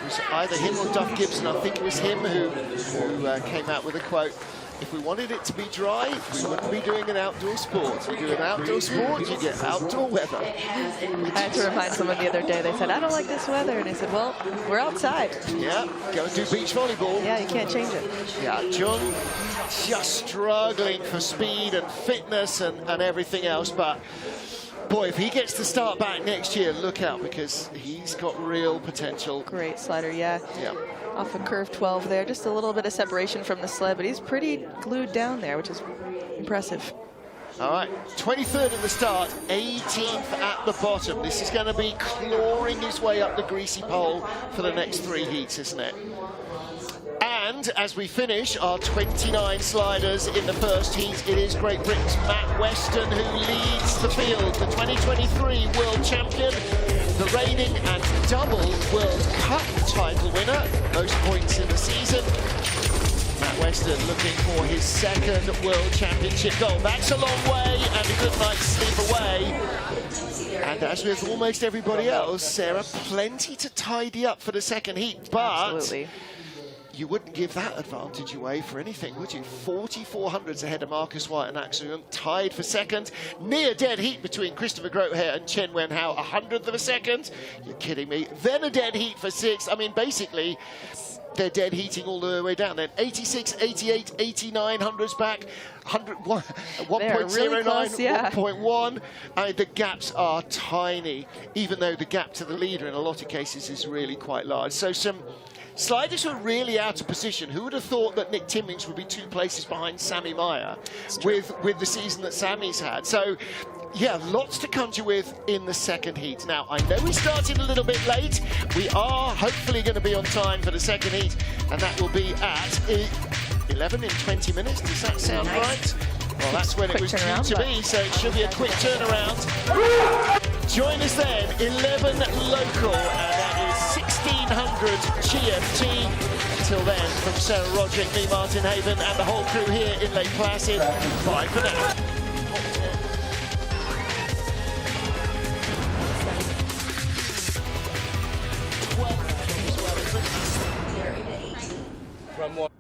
was either him or Duff Gibson, I think it was him who came out with a quote. If we wanted it to be dry, we wouldn't be doing an outdoor sport. You do an outdoor sport, you get outdoor weather. I had to remind someone the other day, they said, I don't like this weather. And I said, well, we're outside. Yeah, go and do beach volleyball. Yeah, you can't change it. Yeah, John just struggling for speed and fitness and everything else. But boy, if he gets to start back next year, look out, because he's got real potential. Great slider, yeah. Yeah. Off of curve 12 there, just a little bit of separation from the sled, but he's pretty glued down there, which is impressive. All right, 23rd at the start, 18th at the bottom. This is going to be clawing his way up the greasy pole for the next 3 heats, isn't it? And as we finish our 29 sliders in the first heat, it is Great Britain's Matt Weston who leads the field, the 2023 World Champion, the reigning and double World Cup title winner, most points in the season. Matt Weston looking for his 2nd World Championship goal. That's a long way and a good night's sleep away. And as with almost everybody else, Sarah, plenty to tidy up for the 2nd heat, but absolutely. You wouldn't give that advantage away for anything, would you? 4400s ahead of Marcus White and Axel Jung, tied for 2nd. Near dead heat between Christopher Grotehair and Chen Wenhao, 100th of a second. You're kidding me. Then a dead heat for 6th. I mean, basically, they're dead heating all the way down. Then 86, 88, 89 hundreds back, 1.09, really close, yeah. 1.1. The gaps are tiny, even though the gap to the leader in a lot of cases is really quite large. So some sliders were really out of position. Who would have thought that Nick Timmings would be 2 places behind Sammy Meyer with the season that Sammy's had? So, yeah, lots to conjure with in the 2nd heat. Now, I know we started a little bit late. We are hopefully going to be on time for the 2nd heat, and that will be at 11 in 20 minutes. Does that sound right? Well, that's when it was due to be, so it should be a quick turnaround. Join us then, 11 local, and that is 1600 GMT. Until then, from Sarah Roderick, me, Martin Haven, and the whole crew here in Lake Placid, bye for now. From what?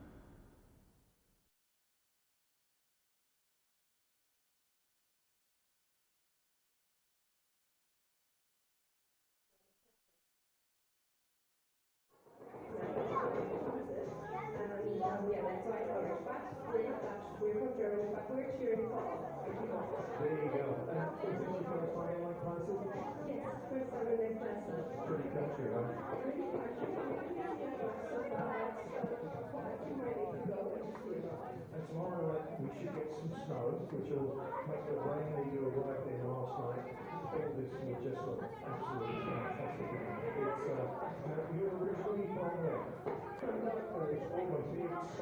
There you go. Position for the final Lake Placid? Yes, first time in Lake Placid. Pretty country, huh? And tomorrow we should get some snow, which will make the rain that you arrived in last night. All this will just look absolutely fantastic. It's, you were originally from where? It's almost, it's